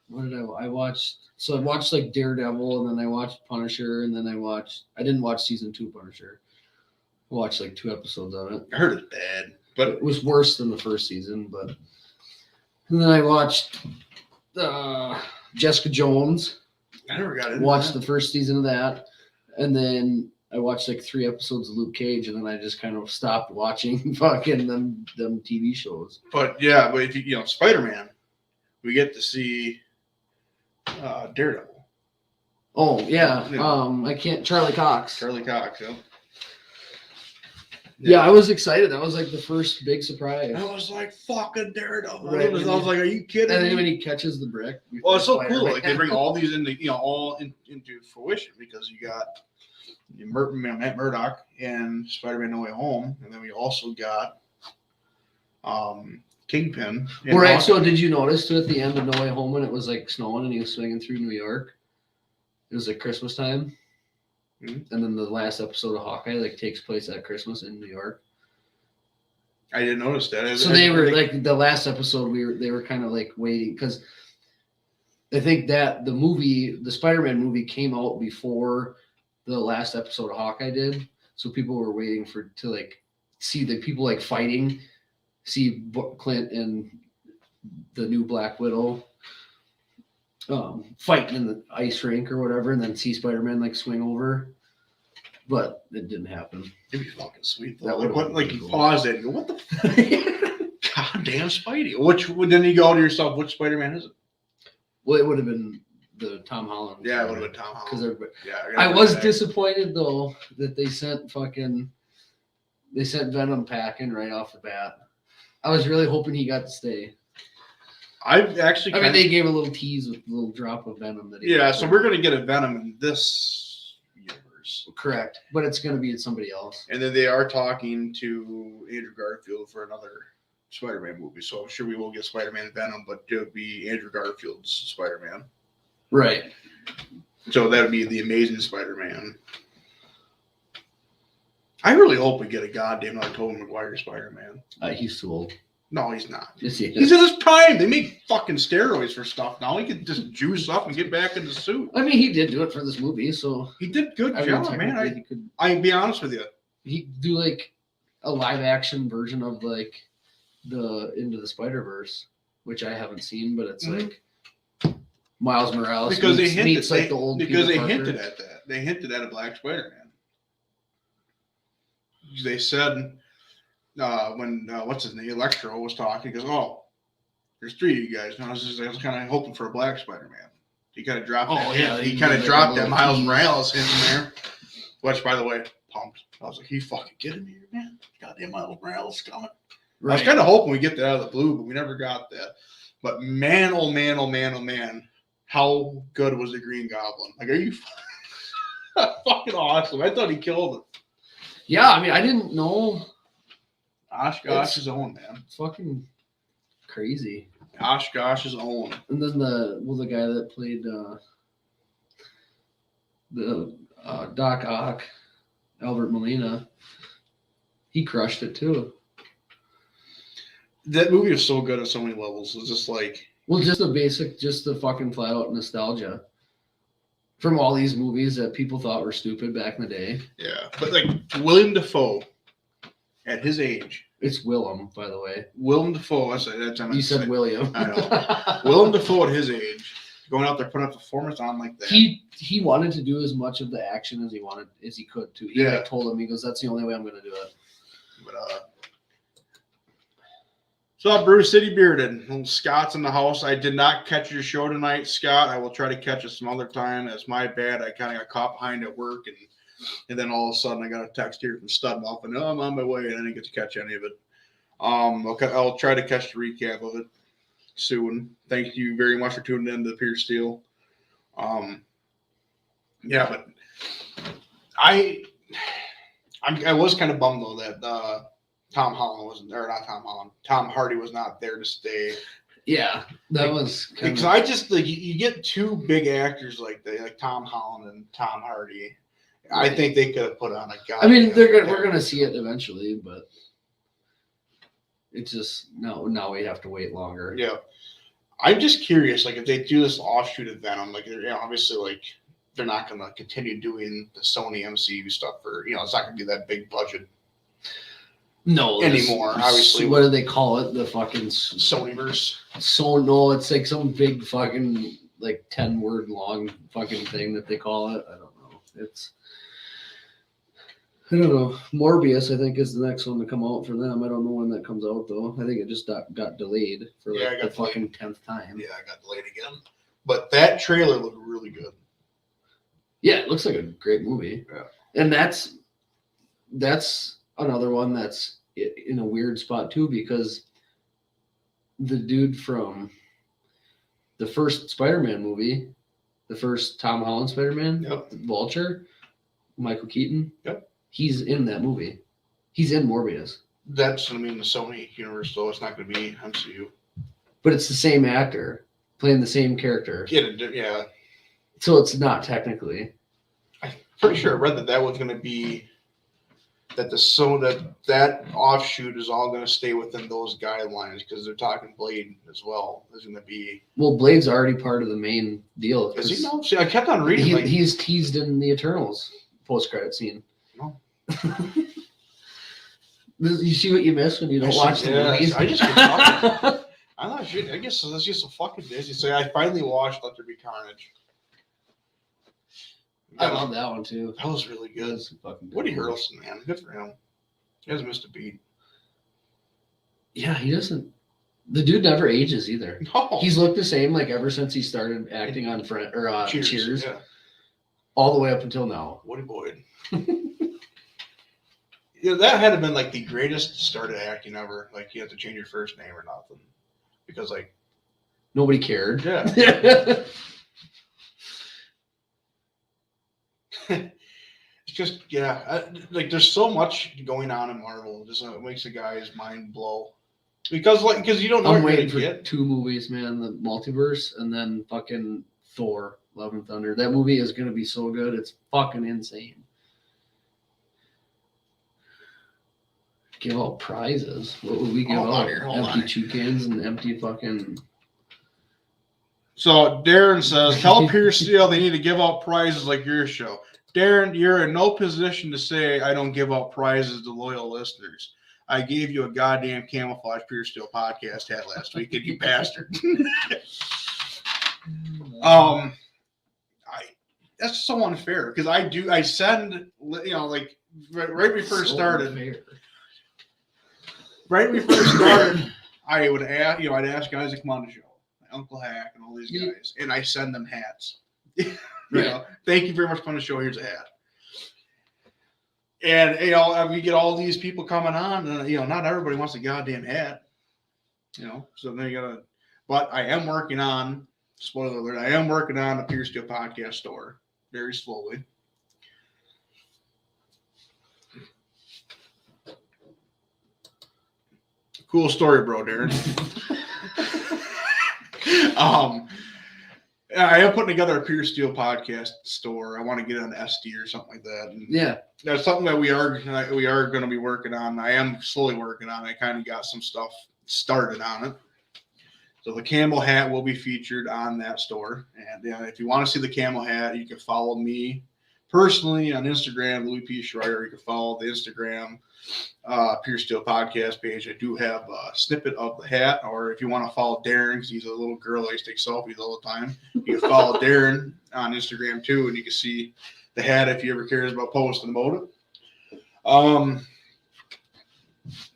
Speaker 2: What did I watched? So I watched like Daredevil, and then I watched Punisher, and then I didn't watch season 2 Punisher. I watched like 2 episodes of it.
Speaker 1: I heard it's bad, but
Speaker 2: It was worse than the first season, but. And then I watched Jessica Jones.
Speaker 1: I never got into
Speaker 2: Watched
Speaker 1: that.
Speaker 2: the first season of that, and then I watched like 3 episodes of Luke Cage, and then I just kind of stopped watching fucking them TV shows.
Speaker 1: But yeah, but if you know Spider-Man, we get to see Daredevil.
Speaker 2: Oh yeah,
Speaker 1: Yeah.
Speaker 2: I can't. Charlie Cox.
Speaker 1: Charlie Cox. Yeah.
Speaker 2: Yeah, I was excited. That was like the first big surprise.
Speaker 1: I was like, fucking Daredevil.
Speaker 2: Right,
Speaker 1: I was like, are you kidding
Speaker 2: And then
Speaker 1: me?
Speaker 2: when he catches the brick.
Speaker 1: Well, it's so
Speaker 2: before
Speaker 1: cool. Like they bring
Speaker 2: Spider-Man.
Speaker 1: all these into fruition because you got Matt Murdock and Spider-Man No Way Home, and then we also got Kingpin. and
Speaker 2: Right.
Speaker 1: Hawkeye.
Speaker 2: So did you notice too at the end of No Way Home when it was like snowing and he was swinging through New York? It was like Christmas time.
Speaker 1: Mhm.
Speaker 2: And then the last episode of Hawkeye like takes place at Christmas in New York.
Speaker 1: I didn't notice that.
Speaker 2: So they were like the last episode. They were kind of like waiting because I think that the Spider-Man movie came out before the last episode of Hawkeye did. So people were waiting to like see the people like fighting, see Clint and the new Black Widow fighting in the ice rink or whatever, and then see Spider-Man like swing over. But it didn't happen.
Speaker 1: It'd be fucking sweet. Though.
Speaker 2: That
Speaker 1: Like,
Speaker 2: would've
Speaker 1: what,
Speaker 2: been
Speaker 1: like
Speaker 2: pretty
Speaker 1: you
Speaker 2: cool.
Speaker 1: pause it and go, what the goddamn Spidey? Then you go to yourself, which Spider-Man is it?
Speaker 2: Well, it would have been the Tom Holland.
Speaker 1: Yeah, it would have been Tom
Speaker 2: Because
Speaker 1: Holland.
Speaker 2: everybody.
Speaker 1: Yeah,
Speaker 2: I was
Speaker 1: disappointed.
Speaker 2: disappointed though that they sent Venom packing right off the bat. I was really hoping he got to stay.
Speaker 1: I've actually.
Speaker 2: I mean, they gave a little tease with a little drop of Venom that he
Speaker 1: Yeah,
Speaker 2: got
Speaker 1: so
Speaker 2: there.
Speaker 1: we're gonna get a Venom in this universe,
Speaker 2: Correct, but it's going to be somebody else.
Speaker 1: and then they are talking to Andrew Garfield for another Spider-Man movie. So I'm sure we will get Spider-Man and Venom, but it'll be Andrew Garfield's Spider-Man.
Speaker 2: Right.
Speaker 1: So that would be the Amazing Spider-Man. I really hope we get a goddamn Tobey Maguire Spider-Man.
Speaker 2: He's too old.
Speaker 1: No, he's not.
Speaker 2: Yes, he
Speaker 1: He's
Speaker 2: is.
Speaker 1: in his prime. They make fucking steroids for stuff now. He could just juice up and get back in the suit.
Speaker 2: I mean, he did do it for this movie, so
Speaker 1: He did good
Speaker 2: I mean,
Speaker 1: job, man.
Speaker 2: technically he could
Speaker 1: I be honest with you.
Speaker 2: he do like a live action version of like the Into the Spider-Verse, which I haven't seen, but it's
Speaker 1: Mhm.
Speaker 2: like Miles Morales
Speaker 1: Because they
Speaker 2: meets
Speaker 1: hinted,
Speaker 2: like the old
Speaker 1: because
Speaker 2: Peter
Speaker 1: they
Speaker 2: Parker.
Speaker 1: hinted at that. They hinted at a Black Spider-Man. They said when what's his name, Electro was talking, he goes, "Oh, there's 3 of you guys." And I was kind of hoping for a Black Spider-Man. He kind of dropped.
Speaker 2: Oh,
Speaker 1: that
Speaker 2: yeah,
Speaker 1: hint. He
Speaker 2: he
Speaker 1: kind of
Speaker 2: did, like,
Speaker 1: dropped
Speaker 2: a
Speaker 1: that
Speaker 2: little
Speaker 1: Miles
Speaker 2: tease.
Speaker 1: Morales hint in there. Which, by the way, pumped. I was like, "He fucking kidding me, man? Goddamn Miles Morales coming." I was
Speaker 2: Right.
Speaker 1: kind of hoping we get that out of the blue, but we never got that. But man, oh man, oh man, oh man, how good was the Green Goblin? Like, are you fucking awesome? I thought he killed it.
Speaker 2: Yeah, I mean, I didn't know.
Speaker 1: Oshkosh's own, man.
Speaker 2: It's fucking crazy.
Speaker 1: Oshkosh's own.
Speaker 2: And then the guy that played the Doc Ock, Albert Molina, he crushed it too.
Speaker 1: That movie is so good at so many levels. It's just like,
Speaker 2: Well, just the fucking flat out nostalgia from all these movies that people thought were stupid back in the day.
Speaker 1: yeah. But like William Dafoe, at his age,
Speaker 2: It's Willem, by the way.
Speaker 1: Willem Dafoe. That's
Speaker 2: You said William.
Speaker 1: I know. Willem Dafoe at his age, going out there putting up a performance on like that.
Speaker 2: He wanted to do as much of the action as he could too. He
Speaker 1: Yeah.
Speaker 2: like told him, he goes, "That's the only way I'm going to do it."
Speaker 1: But so Bruce City Bearded. Well, Scott's in the house. I did not catch your show tonight, Scott. I will try to catch it some other time. That's my bad. I kind of got caught behind at work, and then all of a sudden I got a text here from Studmuff, and I'm on my way, and I didn't get to catch any of it. Okay, I'll try to catch the recap of it soon. Thank you very much for tuning in to Pierce Steel. Yeah, but I was kind of bummed though that Tom Hardy was not there to stay.
Speaker 2: Yeah, that was
Speaker 1: because I just like you get two big actors like Tom Holland and Tom Hardy. Right. I think they could have put on a guy.
Speaker 2: I mean, we're gonna see it eventually, but it's just now we have to wait longer.
Speaker 1: Yeah, I'm just curious, like if they do this offshoot of Venom, like obviously like they're not gonna continue doing the Sony MCU stuff for it's not gonna be that big budget.
Speaker 2: No,
Speaker 1: anymore. Obviously,
Speaker 2: what do they call it? The fucking
Speaker 1: Sonyverse.
Speaker 2: So no, it's like some big fucking like 10-word long fucking thing that they call it. I don't know. I don't know. Morbius, I think, is the next one to come out for them. I don't know when that comes out though. I think it just got delayed for like the fucking 10th time.
Speaker 1: Yeah, I got delayed again. But that trailer looked really good.
Speaker 2: Yeah, it looks like a great movie.
Speaker 1: Yeah.
Speaker 2: And that's another one that's in a weird spot too, because the dude from the first Spider-Man movie, the first Tom Holland Spider-Man,
Speaker 1: yep.
Speaker 2: Vulture, Michael Keaton,
Speaker 1: yep,
Speaker 2: he's in that movie. He's in Morbius.
Speaker 1: That's going to be in the Sony universe, though. It's not going to be MCU.
Speaker 2: But it's the same actor playing the same character.
Speaker 1: Yeah.
Speaker 2: So it's not technically.
Speaker 1: I'm pretty sure I read that was going to be that offshoot is all going to stay within those guidelines because they're talking Blade as well. Is going to be
Speaker 2: Blade's already part of the main deal.
Speaker 1: Is he now? See, I kept on reading.
Speaker 2: He's teased in the Eternals post-credit scene.
Speaker 1: No.
Speaker 2: You see what you miss when you don't watch the movies?
Speaker 1: I just get talking. I'm not sure. I guess that's just a fucking Disney. So I finally watched Let There Be Carnage.
Speaker 2: I love that one too.
Speaker 1: That was really good. Woody Harrelson, man, good for him. He hasn't missed a beat.
Speaker 2: Yeah, he doesn't. The dude never ages either.
Speaker 1: No.
Speaker 2: He's looked the same like ever since he started acting on Cheers.
Speaker 1: Yeah.
Speaker 2: All the way up until now.
Speaker 1: Woody Boyd. That had to been like the greatest start of acting ever. Like you have to change your first name or nothing because like
Speaker 2: nobody cared.
Speaker 1: Yeah. It's just like there's so much going on in Marvel. It just makes a guy's mind blow because you don't know.
Speaker 2: I'm waiting for 2 movies, man. The Multiverse and then fucking Thor: Love and Thunder. That movie is gonna be so good. It's fucking insane. Give out prizes. What would we give out? Empty toucans and empty fucking.
Speaker 1: So Darren says, tell Pierce Steele they need to give out prizes like your show. Darren, you're in no position to say I don't give out prizes to loyal listeners. I gave you a goddamn camouflage Pierce Steele podcast hat last week, and you bastard. That's so unfair because I send like right when we first started. Right when we first started, I would ask I'd ask guys to come on the show. Uncle Hack and all these guys, and I send them hats. Thank you very much for coming to the show. Here's a hat. And we get all these people coming on, and not everybody wants a goddamn hat. So then you gotta. But I am working on. Spoiler alert! I am working on a Pierce Steele podcast store very slowly. Cool story, bro, Darren. I am putting together a Pierce Steele podcast store. I want to get an SD or something like that. And
Speaker 2: yeah,
Speaker 1: that's something that we are going to be working on. I am slowly working on it. I kind of got some stuff started on it. So the camel hat will be featured on that store. And if you want to see the camel hat, you can follow me personally on Instagram, Louis P. Schreier. You can follow the Instagram Pierce Steele podcast page. I do have a snippet of the hat, or if you want to follow Darren, because he's a little girl that takes selfies all the time, you can follow Darren on Instagram too, and you can see the hat if you ever cares about posting about it.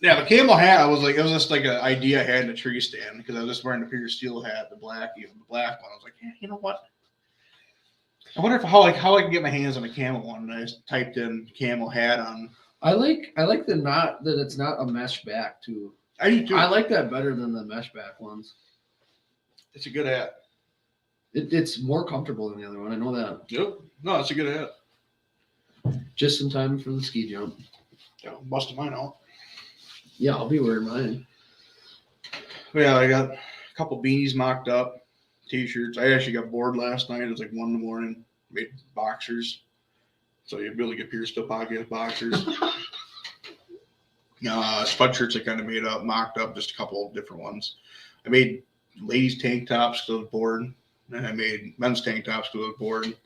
Speaker 1: The camel hat, it was just like an idea I had in a tree stand because I was just wearing the Pierce Steele hat, the black one. I was like, you know what? I wonder how I can get my hands on a camel one. And I just typed in camel hat on. I like that it's not a mesh back too.
Speaker 2: I do too. I like that better than the mesh back ones.
Speaker 1: It's a good hat.
Speaker 2: It's more comfortable than the other one. I know that.
Speaker 1: Yep. No, it's a good hat.
Speaker 2: Just in time for the ski jump.
Speaker 1: Yeah, busting mine out.
Speaker 2: Yeah, I'll be wearing mine.
Speaker 1: Yeah, I got a couple beanies mocked up, t-shirts. I actually got bored last night. It was like 1 a.m. Made boxers. So you really get Pierce Still Podcast boxers. Sweatshirts I kind of made up, mocked up, just a couple of different ones. I made ladies tank tops because I was bored. And I made men's tank tops because I was bored.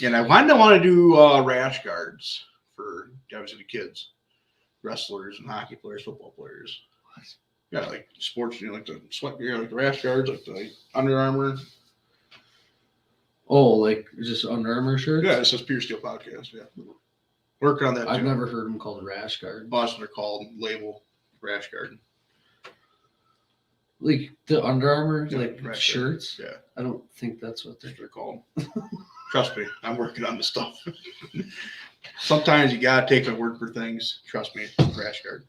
Speaker 1: And I kind of want to do rash guards for obviously the kids, wrestlers and hockey players, football players. Yeah, like sports, like the sweat gear, like the rash guards, like the Under Armour.
Speaker 2: Oh, like just Under Armour shirts?
Speaker 1: Yeah, it says Pierce Steel Podcast. Yeah, working on that.
Speaker 2: I've never heard them called rash guard.
Speaker 1: Boston they're called label rash guard.
Speaker 2: Like the Under Armour,
Speaker 1: Yeah,
Speaker 2: like shirts.
Speaker 1: Yeah,
Speaker 2: I don't think that's what they're
Speaker 1: called. Trust me, I'm working on the stuff. Sometimes you gotta take my word for things. Trust me, rash guard.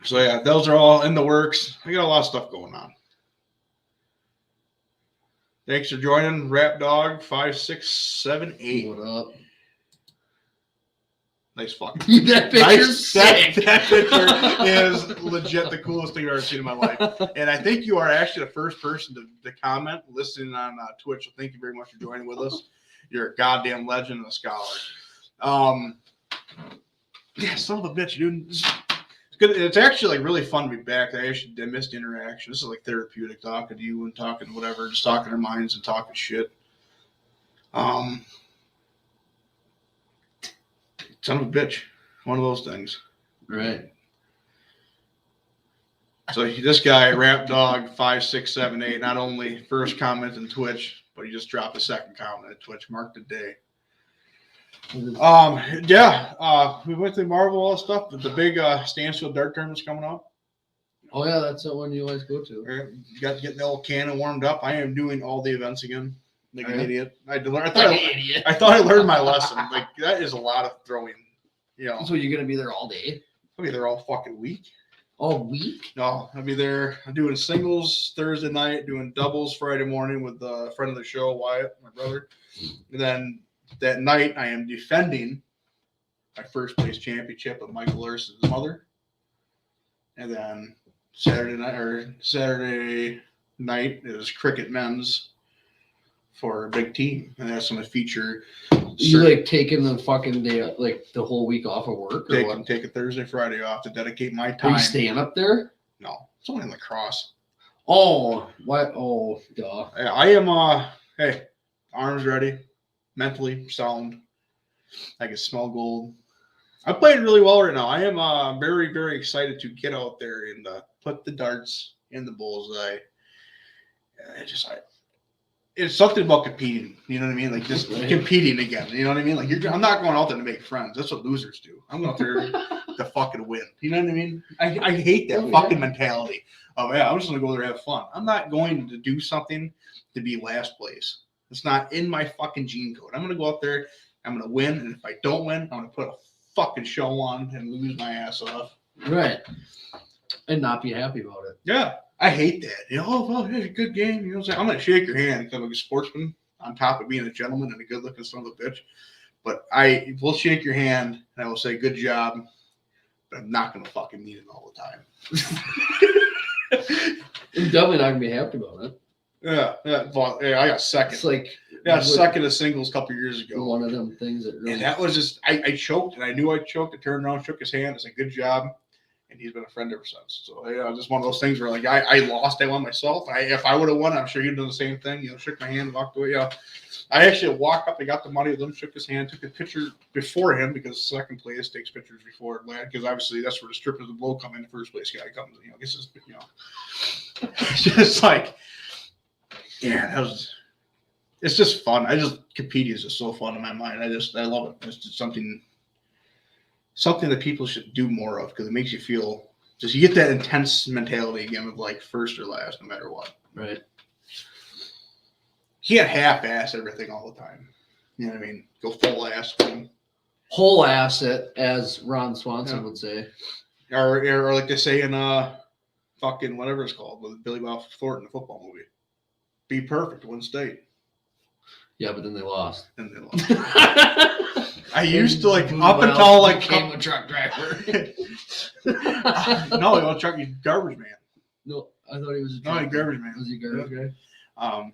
Speaker 1: So yeah, those are all in the works. I got a lot of stuff going on. Thanks for joining Rap Dog 5678.
Speaker 2: What up?
Speaker 1: Nice fucking.
Speaker 2: That picture's sick.
Speaker 1: That picture is legit the coolest thing I've ever seen in my life. And I think you are actually the first person to comment listening on Twitch. So thank you very much for joining with us. You're a goddamn legend and a scholar. Yeah, son of a bitch, dude. It's good. It's actually like really fun to be back. I actually missed the interaction. This is like therapeutic, talking to you and talking whatever, just talking our minds and talking shit. Son of a bitch. One of those things.
Speaker 2: Right.
Speaker 1: So this guy, Rap Dog 5678, not only first comment on Twitch, but he just dropped a second comment at Twitch. Mark the day. We went to Marvel, all that stuff, but the big Stansfield Dart Tournament's coming up.
Speaker 2: Oh yeah, that's the one you always go to.
Speaker 1: You got to get the old cannon warmed up. I am doing all the events again. Like an idiot. I thought I learned my lesson. Like that is a lot of throwing. You know.
Speaker 2: So you're gonna be there all day?
Speaker 1: I'll be there all fucking week.
Speaker 2: All week?
Speaker 1: No, I'll be there. I'm doing singles Thursday night, doing doubles Friday morning with a friend of the show, Wyatt, my brother. And then that night I am defending my first place championship with Michael Larson's mother. And then Saturday night is cricket men's for a big team, and that's going to feature.
Speaker 2: You like taking the fucking day, like the whole week off of work, or
Speaker 1: take a Thursday, Friday off to dedicate my time.
Speaker 2: Are you staying up there?
Speaker 1: No, it's only in lacrosse.
Speaker 2: Oh, what? Oh, duh.
Speaker 1: I am. Hey, arms ready, mentally sound. I can smell gold. I'm playing really well right now. I am very, very excited to get out there and put the darts in the bullseye. It's something about competing. You know what I mean? Like just competing again. You know what I mean? Like I'm not going out there to make friends. That's what losers do. I'm going out there to fucking win. You know what I mean? I hate that fucking mentality of, yeah, I'm just going to go there and have fun. I'm not going to do something to be last place. It's not in my fucking gene code. I'm going to go out there. I'm going to win. And if I don't win, I'm going to put a fucking show on and lose my ass off.
Speaker 2: Right. And not be happy about it.
Speaker 1: Yeah. I hate that. You know, oh, well, it's a good game. You know what I'm saying? I'm going to shake your hand because I'm a sportsman on top of being a gentleman and a good looking son of a bitch. But I will shake your hand and I will say, good job. But I'm not going to fucking mean it all the time.
Speaker 2: I'm definitely not going to be happy about it.
Speaker 1: Yeah. Well, yeah, I got second.
Speaker 2: It's like,
Speaker 1: second in singles a couple years ago.
Speaker 2: One of them things that really.
Speaker 1: And that was just, I choked and I knew I choked. I turned around, shook his hand. I said, good job. And he's been a friend ever since. So, just one of those things where, like, I lost, I won myself. If I would have won, I'm sure he'd done the same thing. You know, shook my hand, walked away. I actually walked up, I got the money with him, shook his hand, took a picture before him because second place takes pictures before lad, because obviously that's where the strippers and blow come in. The first place guy comes, you know, this is, you know, it's just like, yeah, it's just fun. Competing is just so fun in my mind. I love it. It's just something that people should do more of because it makes you feel you get that intense mentality again of like first or last, no matter what.
Speaker 2: Right.
Speaker 1: He had half-ass everything all the time. You know what I mean? Go full ass.
Speaker 2: Whole ass it, as Ron Swanson would say.
Speaker 1: Or like they say in fucking whatever it's called with Billy Bob Thornton, the football movie. Be perfect, win state.
Speaker 2: Yeah, but then they lost.
Speaker 1: I used to like up until like
Speaker 2: became a truck driver.
Speaker 1: No, he was a truck garbage man.
Speaker 2: No. I thought he was a
Speaker 1: No, he garbage man.
Speaker 2: Was he garbage guy?
Speaker 1: Um,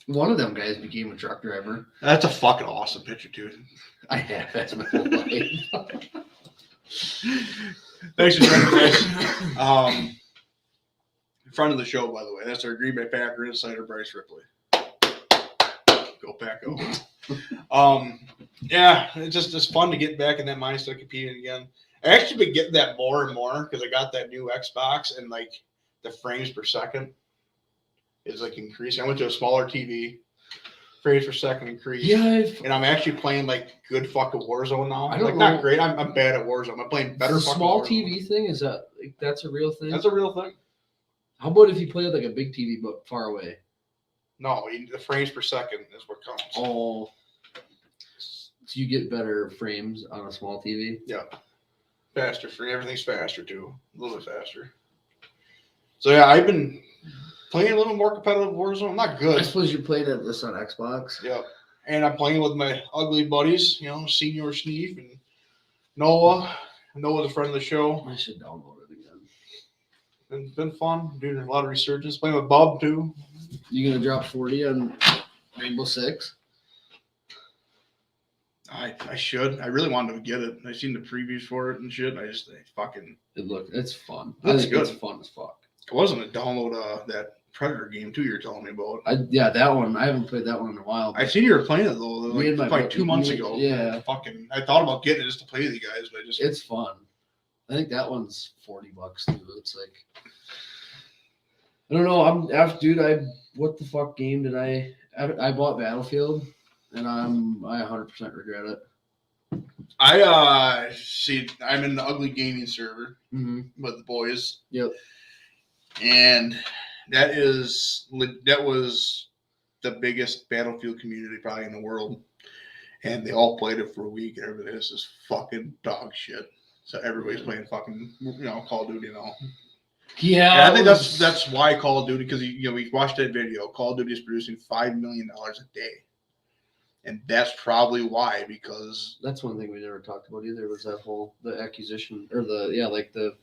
Speaker 2: One of them guys became a truck driver.
Speaker 1: that's a fucking awesome picture, too.
Speaker 2: I have. That's my whole life.
Speaker 1: Thanks for joining us. Friend of the show, by the way. That's our Green Bay Packer insider, Bryce Ripley. Go Pack, go. Yeah, it's fun to get back in that mindset of competing again. I actually been getting that more and more because I got that new Xbox and like the frames per second is like increasing. I went to a smaller TV, frames per second increase.
Speaker 2: Yeah,
Speaker 1: and I'm actually playing like good fucking Warzone now.
Speaker 2: I don't
Speaker 1: like
Speaker 2: know.
Speaker 1: Not great. I'm bad at Warzone. I'm playing better.
Speaker 2: The
Speaker 1: fucking
Speaker 2: small
Speaker 1: Warzone.
Speaker 2: TV thing is that's a real thing.
Speaker 1: That's a real thing.
Speaker 2: How about if you play with like a big TV but far away?
Speaker 1: No, the frames per second is what counts.
Speaker 2: Oh, so you get better frames on a small TV.
Speaker 1: Yeah, faster. Everything's faster too. A little bit faster. So yeah, I've been playing a little more competitive Warzone. I'm not
Speaker 2: I
Speaker 1: good.
Speaker 2: suppose you played this on Xbox.
Speaker 1: Yeah, and I'm playing with my ugly buddies. Senior Sneef and Noah. Noah's a friend of the show.
Speaker 2: I should download it again.
Speaker 1: Been fun. Doing a lot of resurgence. Playing with Bob too.
Speaker 2: You gonna drop 40 on Rainbow Six?
Speaker 1: I should. I really wanted to get it. I seen the previews for it and shit.
Speaker 2: It's fun.
Speaker 1: That's good.
Speaker 2: It's fun as fuck.
Speaker 1: I wasn't to download that Predator game too. You're telling me about.
Speaker 2: That one. I haven't played that one in a while.
Speaker 1: I seen you were playing it though. Like 2 months ago.
Speaker 2: Yeah.
Speaker 1: I thought about getting it just to play with you guys, but
Speaker 2: it's fun. I think that one's $40 too. It's like I don't know. What the fuck game did I bought Battlefield, and I 100% regret it.
Speaker 1: I'm in the ugly gaming server with the boys.
Speaker 2: Yep.
Speaker 1: And that was the biggest Battlefield community probably in the world. And they all played it for a week, and everything is just fucking dog shit. So everybody's playing fucking, Call of Duty now.
Speaker 2: Yeah,
Speaker 1: and I think that's why Call of Duty, because we watched that video. Call of Duty is producing $5 million a day, and that's probably why. Because
Speaker 2: that's one thing we never talked about either was the accusation or
Speaker 1: we'll get to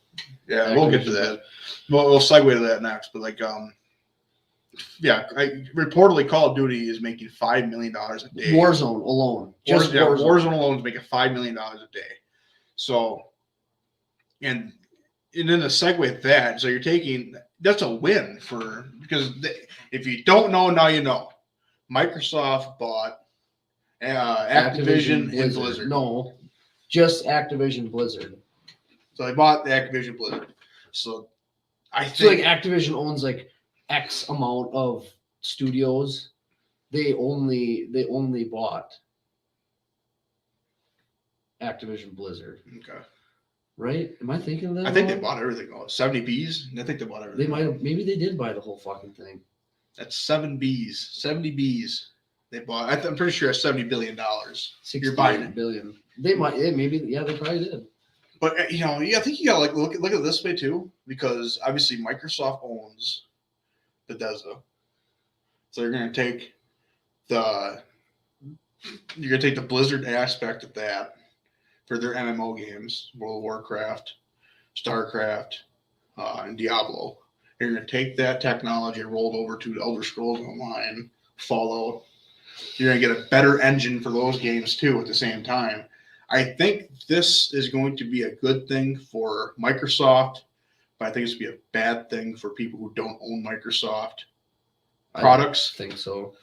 Speaker 1: that. We'll segue to that next. But reportedly Call of Duty is making $5 million a day.
Speaker 2: Warzone alone,
Speaker 1: Warzone alone is making $5 million a day. So, and then to segue that, so that's a win because if you don't know, now you know. Microsoft bought Activision and Blizzard.
Speaker 2: No, just Activision Blizzard.
Speaker 1: So they bought the Activision Blizzard. So I think
Speaker 2: Activision owns like X amount of studios. They only bought Activision Blizzard.
Speaker 1: Okay.
Speaker 2: Right? Am I thinking of that?
Speaker 1: I think they bought everything. 70 Bs? I think they bought everything.
Speaker 2: Maybe they did buy the whole fucking thing.
Speaker 1: That's 7 Bs. 70 Bs. They bought. I'm pretty sure it's $70 billion. You're buying it.
Speaker 2: Billion. They might. Maybe. Yeah, they probably did.
Speaker 1: But I think you gotta look at it this way too, because obviously Microsoft owns Bethesda, so you're gonna take the Blizzard aspect of that for their MMO games, World of Warcraft, StarCraft, and Diablo. You're gonna take that technology and roll it over to Elder Scrolls Online, Fallout. You're gonna get a better engine for those games too at the same time. I think this is going to be a good thing for Microsoft, but I think it's going to be a bad thing for people who don't own Microsoft products.
Speaker 2: I think so.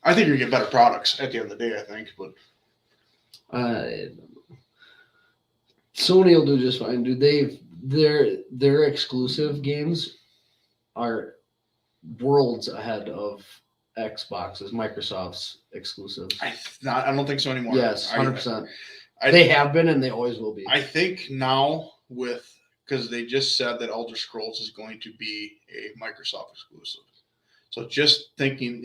Speaker 1: I think you're going to get better products at the end of the day, I think. But
Speaker 2: Sony will do just fine, dude. Their exclusive games are worlds ahead of Xbox's, Microsoft's exclusive.
Speaker 1: I don't think so anymore.
Speaker 2: Yes, 100%. They have been and they always will be.
Speaker 1: I think now because they just said that Elder Scrolls is going to be a Microsoft exclusive. So just thinking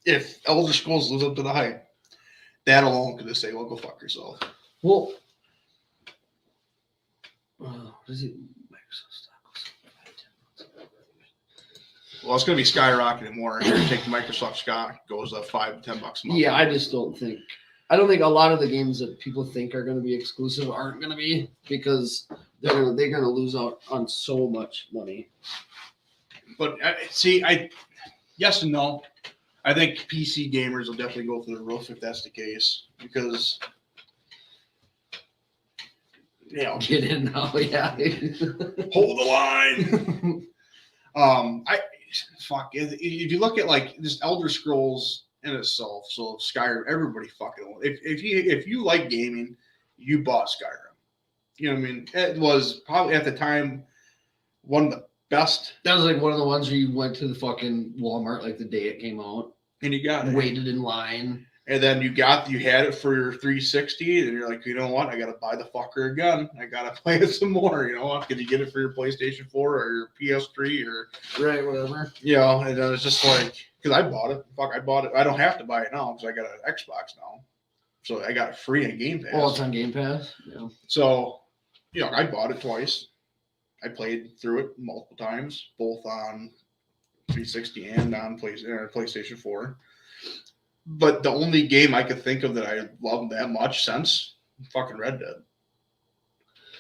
Speaker 1: if Elder Scrolls lives up to the hype, that alone could just say, well, go fuck yourself.
Speaker 2: Well, what is it? Microsoft stock.
Speaker 1: Well, it's going to be skyrocketing more. You're going to take the Microsoft stock, goes up $5 to $10 a month.
Speaker 2: Yeah, I don't think a lot of the games that people think are going to be exclusive aren't going to be, because They're gonna lose out on so much money.
Speaker 1: But yes and no. I think PC gamers will definitely go through the roof if that's the case because
Speaker 2: Get in now, yeah.
Speaker 1: hold the line. If you look at like just Elder Scrolls in itself, so Skyrim, everybody fucking if you like gaming, you bought Skyrim. You know what I mean? It was probably at the time one of the best.
Speaker 2: That was like one of the ones where you went to the fucking Walmart like the day it came out.
Speaker 1: And you got it.
Speaker 2: Waited in line.
Speaker 1: And then you had it for your 360, and you're like, you know what? I gotta buy the fucker again. I gotta play it some more. You know what? Could you get it for your PlayStation 4 or your PS3 or
Speaker 2: whatever?
Speaker 1: And then it's just like because I bought it. I bought it. I don't have to buy it now because I got an Xbox now, so I got it free on Game Pass.
Speaker 2: Oh, it's on Game Pass. Yeah.
Speaker 1: So, I bought it twice. I played through it multiple times, both on 360 and on PlayStation 4. But the only game I could think of that I loved that much since fucking Red Dead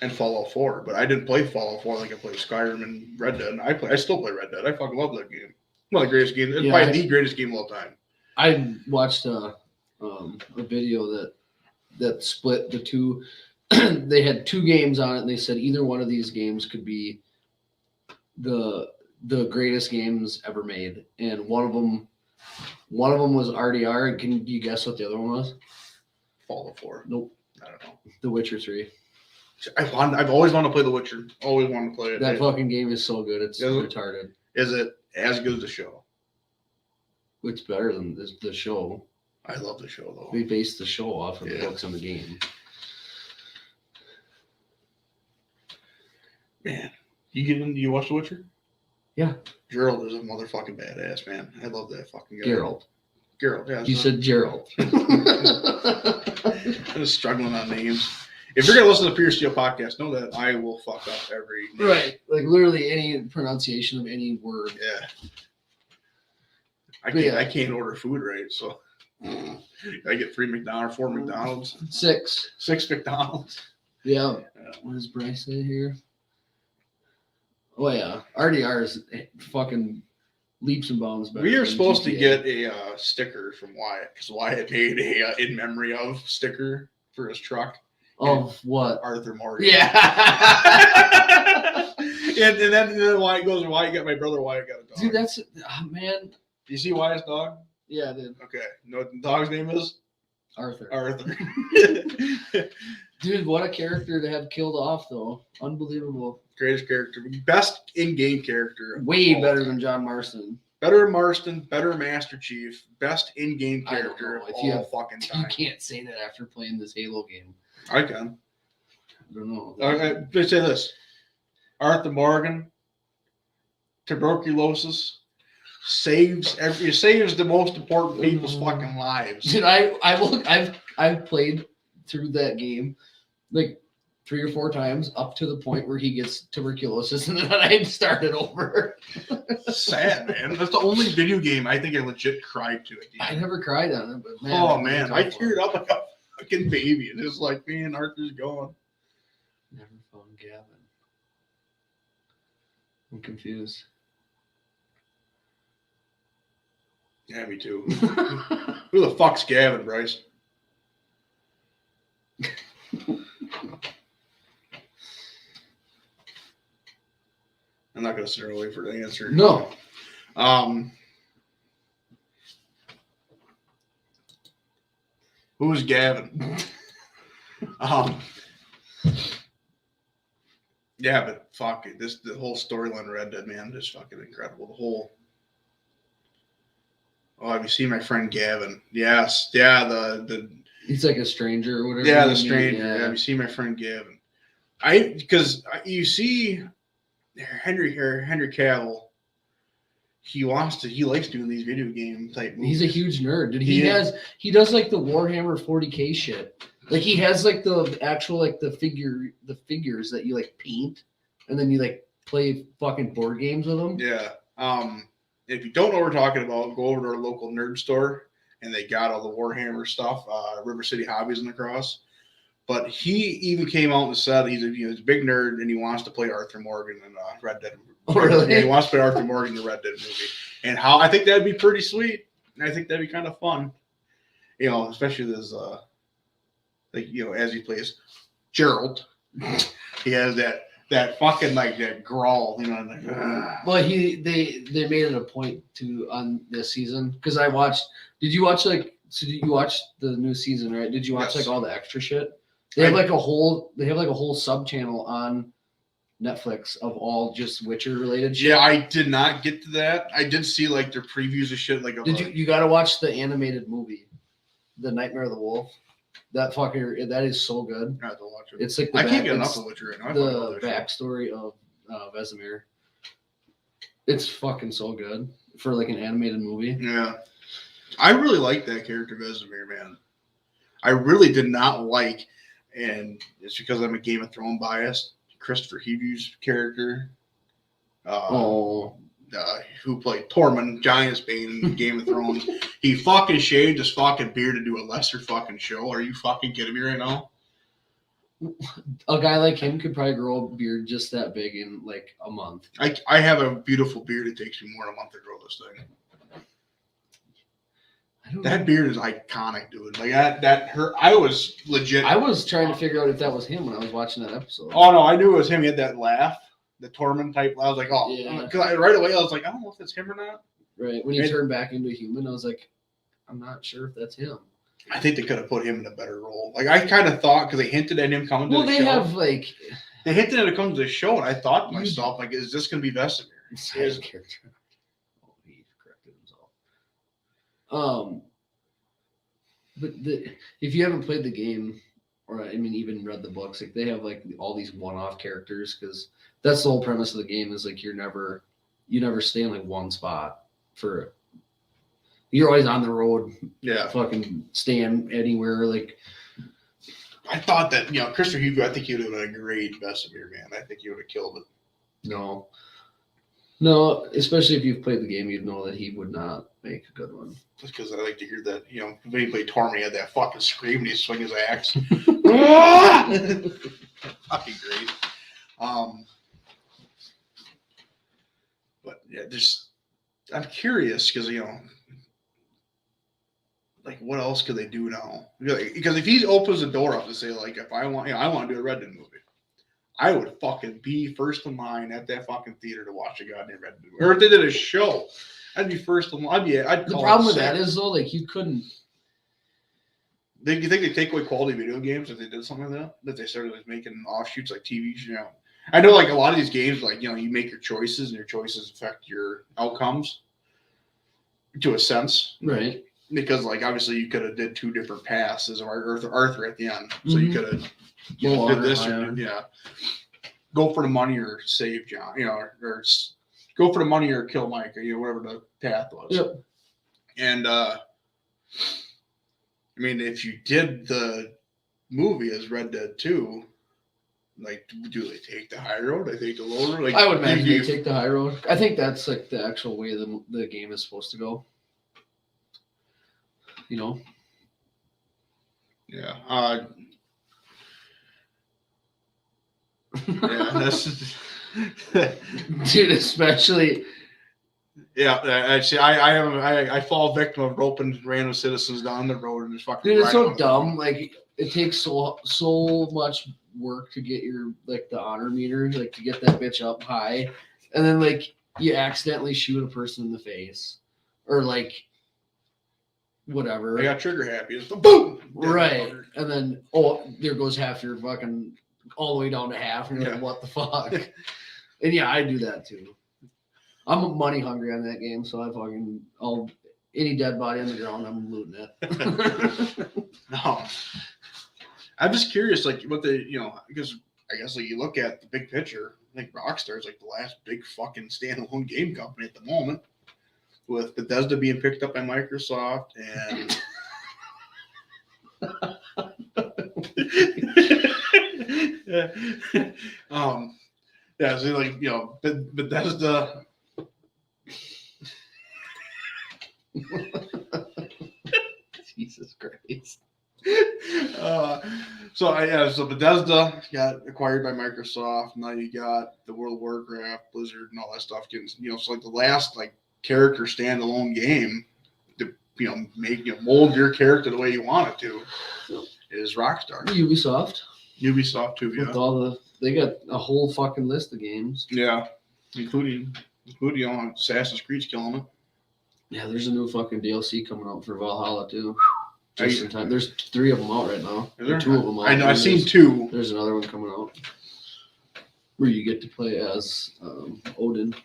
Speaker 1: and Fallout 4. But I didn't play Fallout 4 like I played Skyrim and Red Dead. I still play Red Dead. I fucking love that game. One of the greatest games. It's probably the greatest game of all time.
Speaker 2: I watched a video that split the two. They had two games on it, and they said either one of these games could be the greatest games ever made, and one of them was RDR. Can you guess what the other one was?
Speaker 1: Fallout 4.
Speaker 2: Nope.
Speaker 1: I don't know.
Speaker 2: The Witcher 3.
Speaker 1: I've always wanted to play The Witcher. Always wanted to play it.
Speaker 2: That fucking game is so good. It's retarded.
Speaker 1: Is it as good as the show?
Speaker 2: It's better than the show.
Speaker 1: I love the show though.
Speaker 2: We based the show off of the books and the game.
Speaker 1: Man, you watch The Witcher?
Speaker 2: Yeah.
Speaker 1: Geralt is a motherfucking badass, man. I love that fucking guy.
Speaker 2: Geralt,
Speaker 1: yeah.
Speaker 2: You said Geralt.
Speaker 1: I'm just struggling on names. If you're going to listen to the Pure Steel podcast, know that I will fuck up every name.
Speaker 2: Right. Like literally any pronunciation of any word.
Speaker 1: Yeah. I can't order food right, so I get 4 McDonald's.
Speaker 2: 6
Speaker 1: McDonald's.
Speaker 2: Yeah. What does Bryce say here? Oh yeah, RDR is fucking leaps and bounds better.
Speaker 1: We are supposed to get a sticker from Wyatt because Wyatt made a in memory of sticker for his truck.
Speaker 2: Of what?
Speaker 1: Arthur Morgan.
Speaker 2: Yeah.
Speaker 1: and then Wyatt goes, Wyatt got my brother. Wyatt got a dog.
Speaker 2: Dude, that's man.
Speaker 1: Do you see Wyatt's dog?
Speaker 2: Yeah, I did.
Speaker 1: Okay. You know what the dog's name is?
Speaker 2: Arthur. Dude, what a character to have killed off though. Unbelievable.
Speaker 1: Greatest character. Best in-game character.
Speaker 2: Way better than John Marston.
Speaker 1: Better Marston, better Master Chief, best in-game character of all fucking time.
Speaker 2: You can't say that after playing this Halo game.
Speaker 1: I can.
Speaker 2: I don't know.
Speaker 1: Let's say this. Arthur Morgan, tuberculosis, saves the most important people's fucking lives.
Speaker 2: Dude, I've played through that game like 3 or 4 times up to the point where he gets tuberculosis and then I started over.
Speaker 1: Sad, man. That's the only video game I think I legit cried to.
Speaker 2: I never cried on it, but man.
Speaker 1: Oh man, I teared up like a fucking baby. And it's like, man, Arthur's gone.
Speaker 2: Never found Gavin. I'm confused.
Speaker 1: Yeah, me too. Who the fuck's Gavin, Bryce? I'm not gonna sit there and wait for the answer.
Speaker 2: No.
Speaker 1: Who's Gavin? Yeah, but fuck it. The whole storyline of Red Dead, man, just fucking incredible. Have you seen my friend Gavin? Yes. Yeah, the
Speaker 2: he's like a stranger or whatever.
Speaker 1: Yeah, the stranger. Yeah. Have you seen my friend Gavin? Because you see Henry Cavill, he likes doing these video game type movies.
Speaker 2: He's a huge nerd, dude. He does like the Warhammer 40K shit. Like he has like the actual like the figures that you like paint and then you like play fucking board games with them.
Speaker 1: Yeah. If you don't know what we're talking about, go over to our local nerd store and they got all the Warhammer stuff. River City Hobbies in the cross. But he even came out and said he's a big nerd and he wants to play Arthur Morgan in Red Dead.
Speaker 2: Oh, really?
Speaker 1: Yeah, he wants to play Arthur Morgan in the Red Dead movie. And how I think that'd be pretty sweet. And I think that'd be kind of fun. Especially this, as he plays Gerald, he has that fucking that growl,
Speaker 2: Well, they made it a point to on this season because I watched. Did you watch So did you watch the new season, right? Did you watch
Speaker 1: Yes.
Speaker 2: all the extra shit? They have a whole sub channel on Netflix of all just Witcher related shit.
Speaker 1: Yeah, I did not get to that. I did see their previews of shit.
Speaker 2: You got to watch the animated movie, The Nightmare of the Wolf. That is so good.
Speaker 1: I have to watch it.
Speaker 2: It's like
Speaker 1: I can't get enough of Witcher right now.
Speaker 2: The backstory of Vesemir. It's fucking so good for an animated movie.
Speaker 1: Yeah, I really like that character Vesemir, man. I really did not like, and it's because I'm a Game of Thrones biased. Christopher Heavy's character, who played Tormund Giantsbane in Game of Thrones. He fucking shaved his fucking beard to do a lesser fucking show. Are you fucking kidding me right now?
Speaker 2: A guy like him could probably grow a beard just that big in a month.
Speaker 1: I have a beautiful beard. It takes me more than a month to grow this thing. That beard is iconic, dude. That hurt. I was legit.
Speaker 2: I was trying to figure out if that was him when I was watching that episode.
Speaker 1: Oh no, I knew it was him. He had that laugh, the Tormund type. I was like, oh,
Speaker 2: yeah.
Speaker 1: Because right away I was like, I don't know if it's him or not.
Speaker 2: Right when he turned back into a human, I was like, I'm not sure if that's him.
Speaker 1: I think they could have put him in a better role. I kind of thought because they hinted at him coming to the show.
Speaker 2: Well, they have
Speaker 1: they hinted at it coming to the show, and I thought to myself, is this going to be Vesemir?
Speaker 2: His character. Oh, he corrected himself. But if you haven't played the game, or even read the books, they have all these one-off characters because that's the whole premise of the game is you never stay in one spot for. You're always on the road.
Speaker 1: Yeah.
Speaker 2: Fucking staying anywhere.
Speaker 1: I thought that Christopher Hugo. I think he would have been a great Vesemir, man. I think he would have killed it.
Speaker 2: No, especially if you've played the game, you'd know that he would not make a good one.
Speaker 1: Just because I like to hear that, when he played Tormund, he had that fucking scream and he swing his axe. Fucking great. But yeah, I'm curious because what else could they do now? Because if he opens the door up and say if I want, I want to do a Red Dead movie. I would fucking be first in line at that fucking theater to watch a goddamn Red Dead movie. Or if they did a show, I'd be first in line. The
Speaker 2: problem with that is though, you couldn't.
Speaker 1: Do you think they take away quality video games if they did something like that? That they started making offshoots like TV shows? I know a lot of these games, you make your choices and your choices affect your outcomes to a sense,
Speaker 2: right?
Speaker 1: Because
Speaker 2: obviously
Speaker 1: you could have did two different paths as Arthur at the end, so you could have did this or go for the money or save John, or go for the money or kill Mike, or whatever the path was.
Speaker 2: Yep.
Speaker 1: And if you did the movie as Red Dead 2, do they take the high road? They take the low road?
Speaker 2: I would imagine they take the high road. I think that's the actual way the game is supposed to go.
Speaker 1: Yeah. Yeah, that's
Speaker 2: dude, especially.
Speaker 1: Yeah, actually, I fall victim of roping random citizens down the road and just fucking.
Speaker 2: Dude, it's so dumb. It takes so much work to get your the honor meter, to get that bitch up high, and then you accidentally shoot a person in the face, or whatever.
Speaker 1: I got trigger happy. It's boom.
Speaker 2: Right, and then there goes half your fucking all the way down to half, and you're what the fuck? And yeah, I do that too. I'm money hungry on that game, so any dead body on the ground, I'm looting it.
Speaker 1: No, I'm just curious, what they, because I guess you look at the big picture. I think Rockstar is the last big fucking standalone game company at the moment, with Bethesda being picked up by Microsoft and. Bethesda.
Speaker 2: Jesus Christ.
Speaker 1: So Bethesda got acquired by Microsoft. Now you got the World of Warcraft, Blizzard, and all that stuff getting, so like the last like character standalone game to make mold your character the way you want it to is Rockstar. Ubisoft too, yeah.
Speaker 2: With they got a whole fucking list of games.
Speaker 1: Yeah, including Assassin's Creed's killing it.
Speaker 2: Yeah, there's a new fucking DLC coming out for Valhalla too. Just in time. There's 3 of them out right now.
Speaker 1: Is there?
Speaker 2: 2 of them out.
Speaker 1: I know. I've seen 2.
Speaker 2: There's another one coming out where you get to play as Odin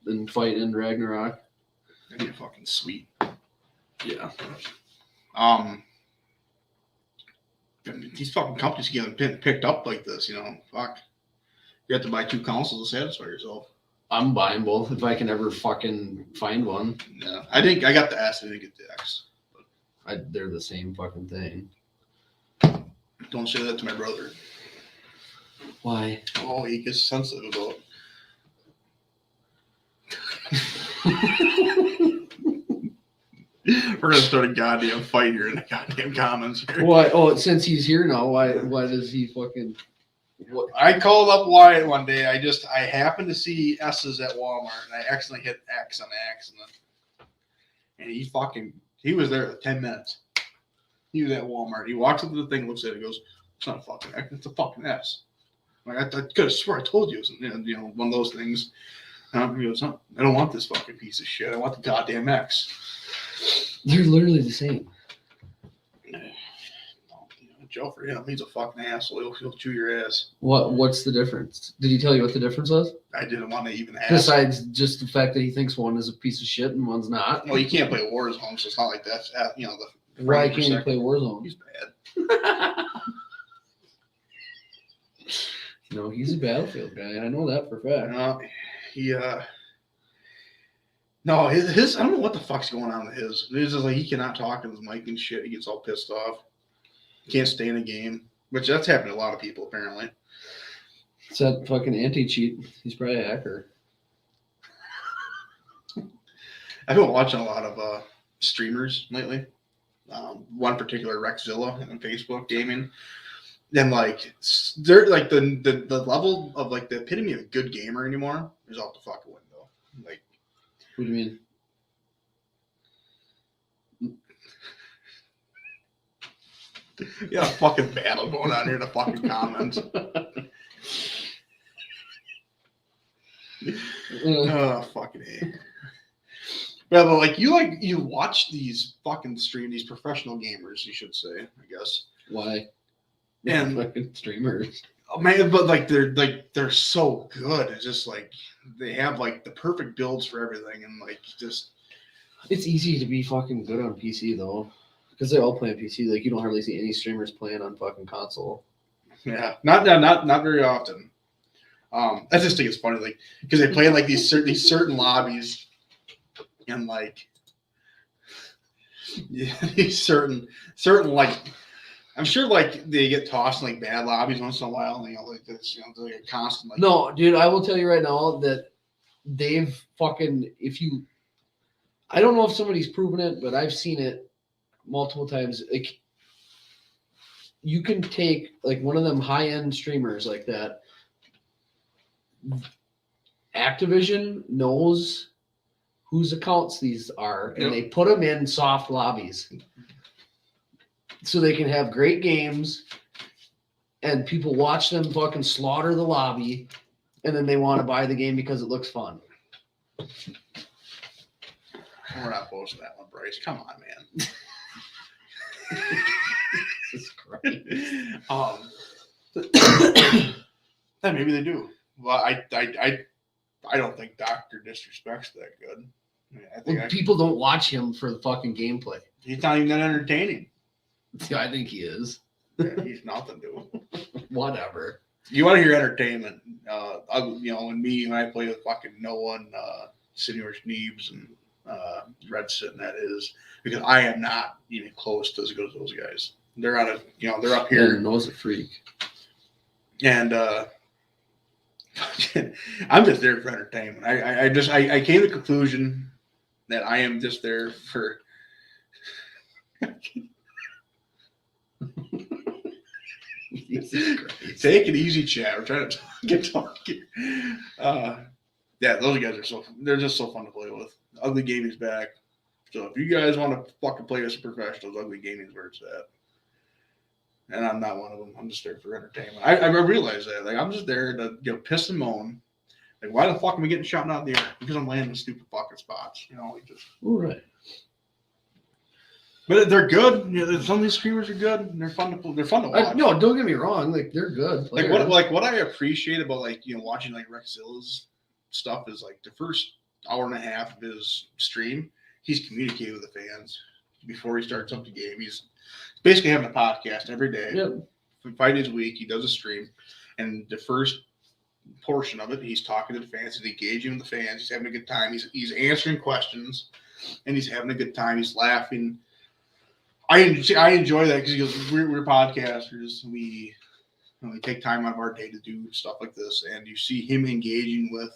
Speaker 2: and fight in Ragnarok.
Speaker 1: That'd be fucking sweet.
Speaker 2: Yeah.
Speaker 1: These fucking companies getting picked up like this, fuck. You have to buy 2 consoles to satisfy yourself.
Speaker 2: I'm buying both if I can ever fucking find one.
Speaker 1: Yeah, I think I got the S. I didn't get the X.
Speaker 2: They're the same fucking thing.
Speaker 1: Don't say that to my brother.
Speaker 2: Why?
Speaker 1: Oh, he gets sensitive about We're gonna start a goddamn fight here in the goddamn comments. Here.
Speaker 2: Why? Oh, since he's here now, why does he fucking?
Speaker 1: What? I called up Wyatt one day. I happened to see S's at Walmart, and I accidentally hit X on accident. And he was there for 10 minutes. He was at Walmart. He walks up to the thing, looks at it, and goes, "It's not a fucking X, it's a fucking S." Like I could have swore I told you it was one of those things. He goes, "I don't want this fucking piece of shit. I want the goddamn X."
Speaker 2: They're literally the same.
Speaker 1: Joe, for him, he's a fucking asshole. He'll chew your ass.
Speaker 2: What's the difference? Did he tell you what the difference was?
Speaker 1: I didn't want to even ask.
Speaker 2: Besides just the fact that he thinks one is a piece of shit and one's not.
Speaker 1: Well, you can't play Warzone, so it's not like that.
Speaker 2: Why can't you play Warzone?
Speaker 1: He's bad.
Speaker 2: No, he's a Battlefield guy. I know that for a fact.
Speaker 1: No, his I don't know what the fuck's going on with his. His is like he cannot talk in his mic and shit. He gets all pissed off. Can't stay in a game, which that's happened to a lot of people apparently.
Speaker 2: It's that fucking anti-cheat. He's probably a hacker.
Speaker 1: I've been watching a lot of streamers lately. One particular Rexzilla on Facebook gaming. Then like they're like the level of like the epitome of a good gamer anymore is out the fucking window. Like,
Speaker 2: what do you mean?
Speaker 1: Yeah, fucking battle going on here in the fucking comments. Oh, fucking A. Yeah, but like you watch these fucking these professional gamers, you should say, I guess.
Speaker 2: Why?
Speaker 1: And
Speaker 2: fucking streamers.
Speaker 1: Oh man, but they're so good. It's just like they have like the perfect builds for everything, and like just.
Speaker 2: It's easy to be fucking good on PC though. Because they all play on PC. Like, you don't hardly see any streamers playing on fucking console.
Speaker 1: Yeah, not very often. I just think it's funny, like, because they play in like these certain lobbies, and like, yeah, these certain like, I'm sure like they get tossed in like bad lobbies once in a while, and like this, they're like constant. Like,
Speaker 2: no, dude, I will tell you right now that they've fucking I don't know if somebody's proven it, but I've seen it multiple times. Like, you can take like one of them high-end streamers like that. Activision knows whose accounts these are, and they put them in soft lobbies so they can have great games, and people watch them fucking slaughter the lobby, and then they want to buy the game because it looks fun.
Speaker 1: We're not posting that one, Bryce. Come on, man.
Speaker 2: Jesus Christ.
Speaker 1: Maybe they do. Well, I don't think Dr. Disrespect's that good. I think
Speaker 2: people don't watch him for the fucking gameplay.
Speaker 1: He's not even that entertaining.
Speaker 2: Yeah, I think he is.
Speaker 1: Yeah, he's nothing to him.
Speaker 2: Whatever.
Speaker 1: You want to hear entertainment? When I play with fucking Noah and Senior Neebs and Red Sit, that is because I am not even close to as good as those guys. They're on they're up here.
Speaker 2: Yeah, Noah's a freak.
Speaker 1: And I'm just there for entertainment. I came to the conclusion that I am just there for
Speaker 2: Jesus Christ.
Speaker 1: Take it easy, chat. We're trying to get talking. Yeah, those guys they're just so fun to play with. Ugly Gaming's back. So if you guys want to fucking play as professionals, Ugly Gaming's where it's at. And I'm not one of them. I'm just there for entertainment. I realize that. Like, I'm just there to piss and moan. Like, why the fuck am I getting shot out in the air? Because I'm landing in stupid fucking spots.
Speaker 2: All right.
Speaker 1: But they're good. Some of these streamers are good. And they're fun to watch.
Speaker 2: No, don't get me wrong. Like, they're good players.
Speaker 1: What I appreciate about watching like Rexzilla's stuff is like the first hour and a half of his stream, he's communicating with the fans before he starts up the game. He's basically having a podcast every day.
Speaker 2: Yep.
Speaker 1: 5 days a week, he does a stream, and the first portion of it, he's talking to the fans, he's engaging with the fans, he's having a good time, he's answering questions, and he's having a good time. He's laughing. I enjoy that because he goes, we're podcasters. We take time out of our day to do stuff like this, and you see him engaging with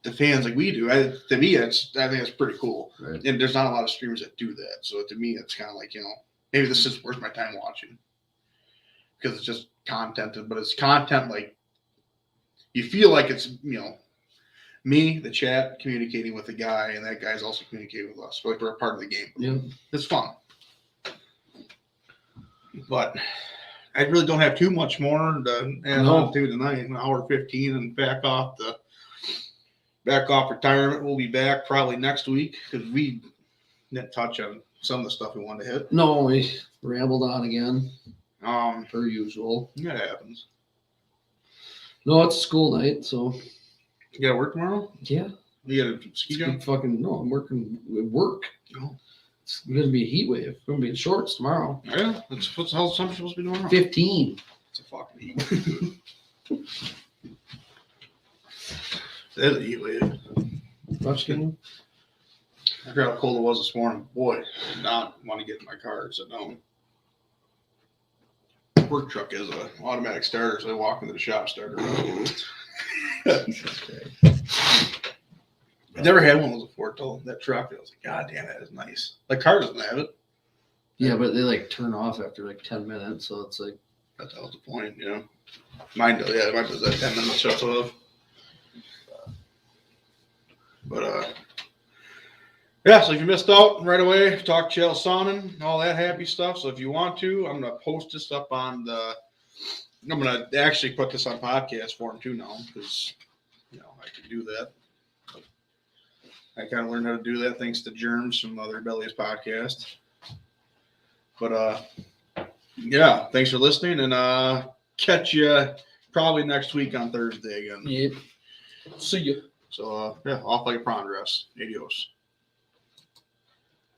Speaker 1: the fans like we do. To me, I think it's pretty cool.
Speaker 2: Right.
Speaker 1: And there's not a lot of streamers that do that. So to me, it's kind of like, maybe this is worth my time watching because it's just content, but it's content like you feel like it's me, the chat, communicating with the guy, and that guy's also communicating with us. So like we're a part of the game.
Speaker 2: Yeah,
Speaker 1: it's fun. But I really don't have too much more to add on to tonight. An hour 15 and back off retirement. We'll be back probably next week because we didn't touch on some of the stuff we wanted to hit.
Speaker 2: No, we rambled on again. Per usual.
Speaker 1: That happens.
Speaker 2: No, it's school night, so
Speaker 1: you gotta work tomorrow?
Speaker 2: Yeah.
Speaker 1: You gotta ski jump?
Speaker 2: I'm working with work.
Speaker 1: Oh.
Speaker 2: It's gonna be a heat wave. It's gonna be in shorts tomorrow.
Speaker 1: Yeah, what's the hell is supposed to be tomorrow?
Speaker 2: 15.
Speaker 1: It's a fucking heat wave. That's a heat wave.
Speaker 2: Rush game?
Speaker 1: I forgot how cold it was this morning. Boy, I did not want to get in my car and sit down. Work truck is an automatic starter, so I walk into the shop starter. I never had one of those before till that truck. I was like, God damn, that is nice. Like, car doesn't have it.
Speaker 2: Yeah, but they turn off after 10 minutes, so it's like.
Speaker 1: That's the point, Mine does, yeah, mine does that 10 minutes shuts off. But, yeah, so if you missed out right away, talk Chael Sonnen, all that happy stuff. So if you want to, I'm going to post this up I'm going to actually put this on podcast form too now because, I can do that. I kind of learned how to do that thanks to Germs from the Other Bellies podcast. But, yeah, thanks for listening, and catch you probably next week on Thursday again.
Speaker 2: Yep. See you.
Speaker 1: So, yeah, off like a prawn dress. Adios.